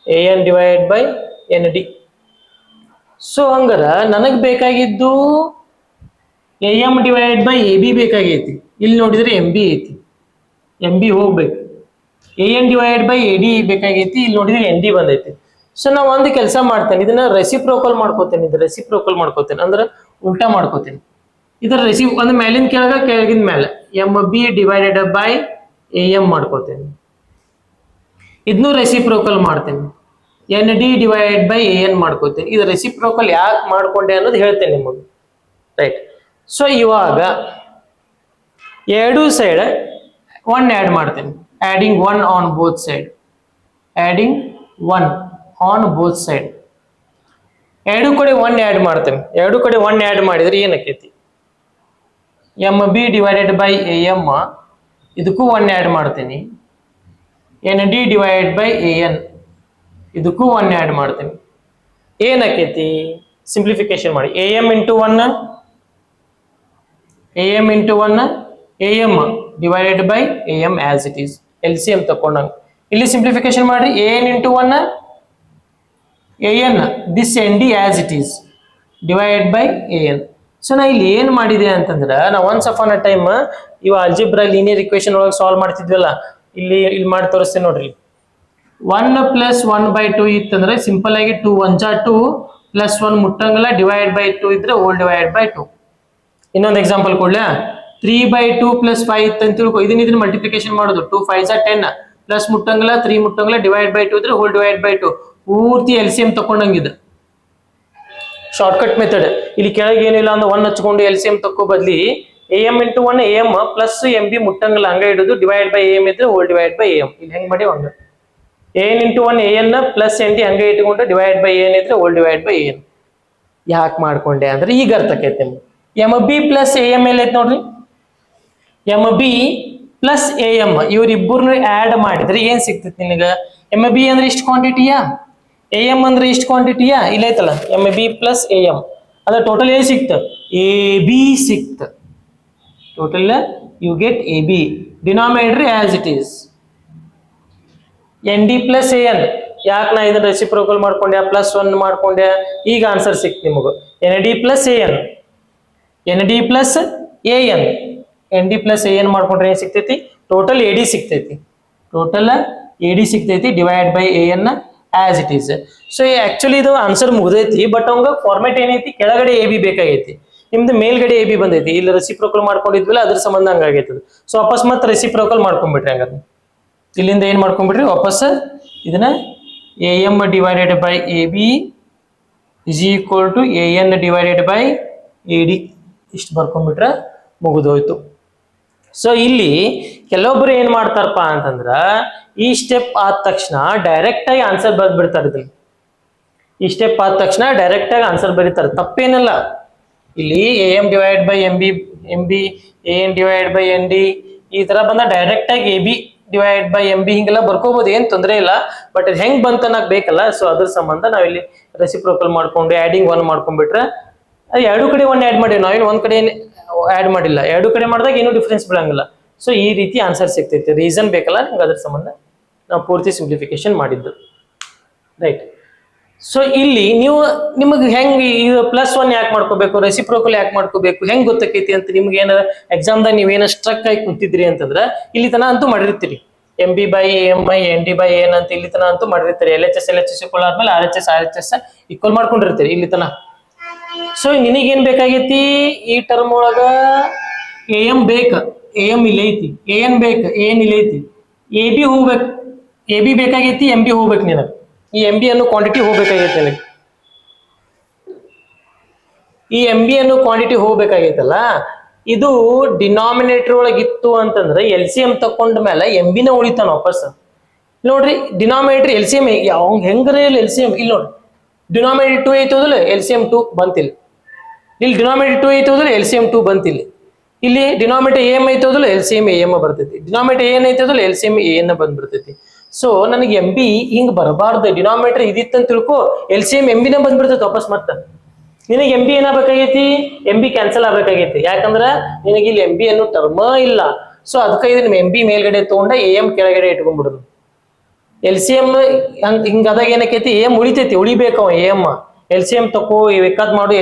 AN divided by ND. So ಹಂಗಾರ ನನಗ್ ಬೇಕಾಗಿದ್ದು AM divided by AB ಬೇಕಾಗೈತಿ. ಇಲ್ಲಿ ನೋಡಿದ್ರೆ MB ಐತಿ, MB ಹೋಗ್ಬೇಕು. A N divide by A D ಬೇಕಾಗೈತಿ, ಇಲ್ಲಿ ನೋಡಿದ್ರೆ ಎನ್ ಡಿ ಬಂದೈತಿ. ಸೊ ನಾವು ಒಂದು ಕೆಲಸ ಮಾಡ್ತೇನೆ, ಇದನ್ನ ರೆಸಿಪ್ರೋಕಲ್ ಮಾಡ್ಕೋತೇನೆ, ಇದು ರೆಸಿಪ್ರೋಕಲ್ ಮಾಡ್ಕೋತೇನೆ ಅಂದ್ರೆ ಉಲ್ಟಾ ಮಾಡ್ಕೋತೇನೆ. ಇದರ ಒಂದು ಮೇಲಿನ ಕೆಳಗಿನ ಮೇಲೆ M B divided by A M ಮಾಡ್ಕೋತೇನೆ. ಇದನ್ನು ರೆಸಿಪ್ರೋಕಲ್ ಮಾಡ್ತೇನೆ, N D divided by A N ಮಾಡ್ಕೋತೇನೆ. ಇದು ರೆಸಿಪ್ರೋಕಲ್ ಯಾಕೆ ಮಾಡ್ಕೊಂಡೆ ಅನ್ನೋದು ಹೇಳ್ತೇನೆ ನಿಮಗೆ, ರೈಟ್. ಸೊ ಇವಾಗ ಎರಡು ಸೈಡ್ ಒನ್ ಆ್ಯಡ್ ಮಾಡ್ತೇನೆ, adding one on both side, adding one on both side. ಎರಡು ಕಡೆ ಒನ್ ಆ್ಯಡ್ ಮಾಡ್ತೇನೆ, ಎರಡು ಕಡೆ ಒನ್ ಆ್ಯಡ್ ಮಾಡಿದ್ರೆ ಏನಕ್ಕೈತಿ, M B divided by A M, ಇದಕ್ಕೂ ಒನ್ ಆ್ಯಡ್ ಮಾಡ್ತೀನಿ. N D divided by A N, ಇದಕ್ಕೂ ಒನ್ ಆ್ಯಡ್ ಮಾಡ್ತೀನಿ. ಏನಕ್ಕೈತಿ, ಸಿಂಪ್ಲಿಫಿಕೇಶನ್ ಮಾಡಿ, A M into one, A M into one, A M divided by A M as it is, L C M ತಕೊಂಡಂಗೆ. ಇಲ್ಲಿ simplification ಮಾಡಿ, A N into one, A N this N D as it is divided by A N. So ನಾ ಇಲ್ಲಿ ಏನು ಮಾಡಿದೆ ಅಂತಂದ್ರೆ, ನಾವು once upon ಅ time ಇವು ಅಲ್ಜಿಬ್ರಾ ಲೀನಿಯರ್ ಇಕ್ವೇಶನ್ ಒಳಗೆ ಸಾಲ್ವ್ ಮಾಡ್ತಿದ್ವಲ್ಲ, ಇಲ್ಲಿ ಮಾಡಿ ತೋರಿಸ್ತೇನೆ ನೋಡ್ರಿ. 1 + 1/2 ಇತ್ತಂದ್ರೆ ಸಿಂಪಲ್ ಆಗಿ 2 1 ಜಾ 2 + 1 ಮುಟ್ಟಂಗಲ್ಲ, ಡಿವೈಡ್ ಬೈ 2 ಇದ್ರೆ ಹೋಲ್ ಡಿವೈಡ್ ಬೈ 2. ಇನ್ನೊಂದು ಎಕ್ಸಾಂಪಲ್ ಕೊಡ್ಲಾ, 3/2 + 5 ಇತ್ತು ಅಂತ ತಿಳ್ಕೊ, ಇದನ್ನ ಮಲ್ಟಿಪ್ಲಿಕೇಶನ್ ಮಾಡೋದು, 2 5 ಜಾ 10 ಪ್ಲಸ್ ಮುಟ್ಟಂಗಲ್ಲ 3 ಮುಟ್ಟಂಗಲ್ಲ ಡಿವೈಡ್ ಬೈ 2 ಇದ್ರೆ ಹೋಲ್ ಡಿವೈಡ್ ಬೈ 2. ಪೂರ್ತಿ ಎಲ್ ಸಿ ಎಂ ತಕೊಂಡಂಗಿದೆ, ಶಾರ್ಟ್ಕಟ್ ಮೆಥಡ್. ಇಲ್ಲಿ ಕೆಳಗೆ ಏನಿಲ್ಲ ಅಂದ್ರೆ 1 ಹಚ್ಕೊಂಡು ಎಲ್ ಸಿ ಎಂ ತಕ್ಕೋ ಬದ್ಲಿ A M into 1 A M plus M B ಮುಟ್ಟಂಗಲ್ಲ ಹಂಗ ಇಡುದು, ಡಿವೈಡ್ ಬೈ ಎ ಎಮ್ ಇದ್ರೆ whole divide by A M. ಇಲ್ಲಿ ಹೆಂಗ್ ಮಾಡಿ ಹಂಗ A N into 1 A N plus N D ಹಂಗೆ ಇಟ್ಕೊಂಡು ಡಿವೈಡ್ ಬೈ ಎನ್ ಇದ್ರೆ ಹೋಲ್ ಡಿವೈಡ್ ಬೈ ಎನ್. ಯಾಕೆ ಮಾಡ್ಕೊಂಡೆ ಅಂದ್ರೆ ಈಗ ಅರ್ಥ ಆಕೈತೆ ನಿಮ್ಗೆ. M B plus A M ಎಲ್ಲ ಐತೆ ನೋಡ್ರಿ, M B plus A M ಇವ್ರಿಬ್ಬರನ್ನ add ಮಾಡಿದ್ರೆ ಏನ್ ಸಿಗ್ತೈತಿ ನಿನಗೆ, ಎಮ್ ಬಿ ಅಂದ್ರೆ ಇಷ್ಟು ಕ್ವಾಂಟಿಟಿಯಾ, ಎ ಎಮ್ ಅಂದ್ರೆ ಇಷ್ಟು ಕ್ವಾಂಟಿಟಿಯಾ, ಇಲ್ಲ ಐತಲ್ಲ M B plus A M, ಅದ್ರ ಟೋಟಲ್ ಏನ್ ಸಿಕ್ತ, ಎ ಬಿ ಸಿಕ್ತ. Total you get A B, denominator as it is. N D plus A N, ಯಾಕೆ ನಾ ಇದನ್ನ ರೆಸಿಪ್ರೋಕಲ್ ಮಾಡ್ಕೊಂಡೆ, ಪ್ಲಸ್ 1 ಮಾಡ್ಕೊಂಡೆ, ಈಗ ಆನ್ಸರ್ ಸಿಕ್ತು ನಿಮಗು. N D plus A N, N D plus A N, N D plus A N ಮಾಡ್ಕೊಂಡ್ರೆ ಏನ್ ಸಿಗ್ತೈತಿ, ಟೋಟಲ್ ಎ ಡಿ ಸಿಗ್ತೈತಿ, ಟೋಟಲ್ ಎ ಡಿ ಸಿಗ್ತೈತಿ divide by A N as it is. So actually ಇದು answer ಮುಗ್ದೈತಿ, but ಅವಂಗ format ಏನೈತಿ, ಕೆಳಗಡೆ A B ಬೇಕಾಗೈತಿ, ನಿಮ್ದು ಮೇಲ್ಗಡೆ ಎ ಬಿ ಬಂದೈತಿ. ಇಲ್ಲಿ ರೆಸಿಪ್ರೋಕಲ್ ಮಾಡ್ಕೊಂಡಿದ್ವಿಲ್ಲ ಅದ್ರ ಸಂಬಂಧ ಹಂಗಾಗೈತದ. ಸೊ ವಾಪಸ್ ಮತ್ತೆ ರೆಸಿಪ್ರೋಕಲ್ ಮಾಡ್ಕೊಂಡ್ಬಿಟ್ರಿ, ಹಂಗಾದ್ರೆ ಇಲ್ಲಿಂದ ಏನ್ ಮಾಡ್ಕೊಂಡ್ಬಿಟ್ರಿ, ವಾಪಸ್ ಇದನ್ನ A M divided by A B is equal to A N divided by A D, ಇಷ್ಟು ಬರ್ಕೊಂಡ್ಬಿಟ್ರೆ ಮುಗಿದೋಯ್ತು. ಸೊ ಇಲ್ಲಿ ಕೆಲವೊಬ್ರು ಏನ್ ಮಾಡ್ತಾರಪ್ಪ ಅಂತಂದ್ರ, ಈ ಸ್ಟೆಪ್ ಆದ ತಕ್ಷಣ ಡೈರೆಕ್ಟ್ ಆಗಿ ಆನ್ಸರ್ ಬರ್ದ್ಬಿಡ್ತಾರೆ. ಇದನ್ನ ಈ ಸ್ಟೆಪ್ ಆದ ತಕ್ಷಣ ಡೈರೆಕ್ಟ್ ಆಗಿ ಆನ್ಸರ್ ಬರೀತಾರೆ, ತಪ್ಪೇನಲ್ಲ. ಇಲ್ಲಿ A M divide by M B A N divide by N D ಈ ತರ ಬಂದ ಡೈರೆಕ್ಟ್ ಆಗಿ A B divide by M B ಹಿಂಗೆಲ್ಲ ಬರ್ಕೋಬಹುದು, ಏನ್ ತೊಂದರೆ ಇಲ್ಲ. ಬಟ್ ಇದು ಹೆಂಗ್ ಬಂತ ಅನ್ನಕ್ ಬೇಕಲ್ಲ, ಸೊ ಅದ್ರ ಸಂಬಂಧ ನಾವಿಲ್ಲಿ ರೆಸಿಪ್ರೋಕಲ್ ಮಾಡ್ಕೊಂಡು ಆ್ಯಡಿಂಗ್ 1 ಮಾಡ್ಕೊಂಡ್ಬಿಟ್ರೆ, ಅದು ಎರಡು ಕಡೆ 1 ಆ್ಯಡ್ ಮಾಡಿ, ನಾವೇನು ಒಂದ್ ಕಡೆ ಆ್ಯಡ್ ಮಾಡಿಲ್ಲ, ಎರಡು ಕಡೆ ಮಾಡಿದಾಗ ಏನೂ ಡಿಫ್ರೆನ್ಸ್ ಬೀಳಂಗಿಲ್ಲ. ಸೊ ಈ ರೀತಿ ಆನ್ಸರ್ ಸಿಗ್ತೈತಿ, ರೀಸನ್ ಬೇಕಲ್ಲ ನಿಮ್ಗೆ, ಅದ್ರ ಸಂಬಂಧ ನಾವು ಪೂರ್ತಿ ಸಿಂಪ್ಲಿಫಿಕೇಶನ್ ಮಾಡಿದ್ದು, ರೈಟ್. ಸೊ ಇಲ್ಲಿ ನೀವು ನಿಮಗೆ ಹೆಂಗ್ ಇದು +1 ಯಾಕೆ ಮಾಡ್ಕೋಬೇಕು, ರೆಸಿಪ್ರೋಕಲ್ ಯಾಕೆ ಮಾಡ್ಕೋಬೇಕು, ಹೆಂಗ್ ಗೊತ್ತಕ್ಕೈತಿ ಅಂತ ನಿಮ್ಗೆ ಏನಾರ ಎಕ್ಸಾಮ್ದಾಗ ನೀವೇನ ಸ್ಟ್ರಕ್ ಆಗಿ ಕುಂತಿದ್ರಿ ಅಂತಂದ್ರೆ ಇಲ್ಲಿ ತನ ಅಂತೂ ಮಾಡಿರ್ತೀರಿ, M B by M I N D by N ಅಂತ ಇಲ್ಲಿ ತನ ಅಂತೂ ಮಾಡಿರ್ತೀರಿ. ಎಲ್ ಎಚ್ ಎಸ್ ಇಕ್ವಲ್ ಆದ್ಮೇಲೆ ಆರ್ ಎಚ್ ಎಸ್ ಈಕ್ವಲ್ ಮಾಡ್ಕೊಂಡಿರ್ತೀರಿ ಇಲ್ಲಿ ತನ. ಸೊ ನಿನಗೇನ್ ಬೇಕಾಗೈತಿ, ಈ ಟರ್ಮ್ ಒಳಗ ಎ ಎಂ ಬೇಕ, ಎ ಎಂ ಇಲ್ಲ ಐತಿ, ಎ ಎನ್ ಬೇಕ, ಎ ಎನ್ ಇಲ್ಲ ಐತಿ, ಎ ಬಿ ಹೋಗ್ಬೇಕು, ಎ ಬಿ ಬೇಕಾಗೈತಿ, ಎಂ ಬಿ ಹೋಗ್ಬೇಕು ನಿನಗೆ, ಈ ಎಂ ಬಿ ಅನ್ನೋ ಕ್ವಾಂಟಿಟಿ ಹೋಗ್ಬೇಕಾಗೈತೆ ನನಗೆ, ಈ ಎಂ ಬಿ ಅನ್ನೋ ಕ್ವಾಂಟಿಟಿ ಹೋಗ್ಬೇಕಾಗೈತಲ್ಲ, ಇದು ಡಿನಾಮಿನೇಟರ್ ಒಳಗಿತ್ತು ಅಂತಂದ್ರೆ ಎಲ್ ಸಿ ಎಂ ತಕೊಂಡ ಮೇಲೆ ಎಂ ಬಿನ ಉಳಿತಾನ ವಾಪಸ್. ನೋಡ್ರಿ ಡಿನಾಮಿನೇಟರ್ ಎಲ್ ಸಿ ಎಂ ಹೆಂಗ್ರೆ ಎಲ್ ಸಿ ಎಂ, ಇಲ್ಲಿ ನೋಡ್ರಿ ಡಿನಾಮಿನೇಟರ್ 2 ಐತೋದಿಲ್ಲ, ಎಲ್ ಸಿ ಎಂ 2 ಬಂತಿಲ್ಲ. ಇಲ್ಲಿ ಡಿನಾಮಿನೇಟರ್ 2 ಐತೋದಿಲ್ಲ, ಎಲ್ ಸಿ ಎಂ 2 ಬಂತಿಲ್ಲ. ಇಲ್ಲಿ ಡಿನಾಮಿನೇಟರ್ ಎ ಎಂ ಐತೋದಿಲ್ಲ, L C M A M ಬರ್ತೈತಿ, ಡಿನಾಮಿನೇಟರ್ ಎನ್ ಐತೋದಿಲ್ಲ, L C M A N ಬಂದ್ಬಿಡ್ತೈತಿ. ಸೊ ನನಗೆ ಎಂ ಬಿ ಹಿಂಗ್ ಬರಬಾರ್ದು, ಡಿನಾಮಿನೇಟರ್ ಇದಿತ್ತಂತ ತಿಳ್ಕೊ, ಎಲ್ ಸಿ ಎಂ ಎಂ ಬಿನ ಬಂದ್ಬಿಡ್ತೈತಿ ವಾಪಸ್. ಮತ್ತೆ ನಿನಗೆ ಎಂ ಬಿ ಏನಾಗಬೇಕಾಗೈತಿ, ಎಂ ಬಿ ಕ್ಯಾನ್ಸಲ್ ಆಗ್ಬೇಕಾಗೈತಿ, ಯಾಕಂದ್ರೆ ನಿನಗೆ ಇಲ್ಲಿ ಎಂ ಬಿ ಅನ್ನೋ ಟರ್ಮ ಇಲ್ಲ. ಸೊ ಅದಕ್ಕೆ ಇದನ್ನ ಎಂ ಬಿ ಮೇಲ್ಗಡೆ ತಗೊಂಡ ಎ ಎಂ ಕೆಳಗಡೆ ಇಟ್ಕೊಂಡ್ಬಿಡುದು. ಎಲ್ ಸಿ ಎಂ ಹಿಂಗಾದಾಗ ಏನಕ್ಕೈತಿ, ಎ ಎಂ ಉಳಿತೈತಿ, ಉಳಿಬೇಕು A M. L C M ತಕೋ ಬೇಕಾದ್ ಮಾಡು,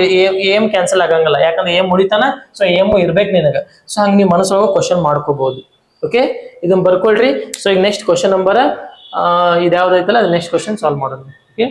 ಎ ಎಂ ಕ್ಯಾನ್ಸಲ್ ಆಗಂಗಿಲ್ಲ, ಯಾಕಂದ್ರೆ ಎ ಎಂ ಉಳಿತಾನ. ಸೊ ಎ ಎಂ ಇರ್ಬೇಕು ನಿನಗ. ಸೊ ಹಂಗೆ ನೀವು ಮನಸ್ಸೊಳಗೆ ಕ್ವಶನ್ ಮಾಡ್ಕೋಬಹುದು, ಓಕೆ, ಇದನ್ನ ಬರ್ಕೊಳ್ರಿ. ಸೊ ಈಗ ನೆಕ್ಸ್ಟ್ ಕ್ವಶನ್ ನಂಬರ್ ಇದು ಯಾವ್ದೈತಲ್ಲ ಅದು ನೆಕ್ಸ್ಟ್ ಕ್ವಶನ್ ಸಾಲ್ವ್ ಮಾಡೋಣ. ಓಕೆ.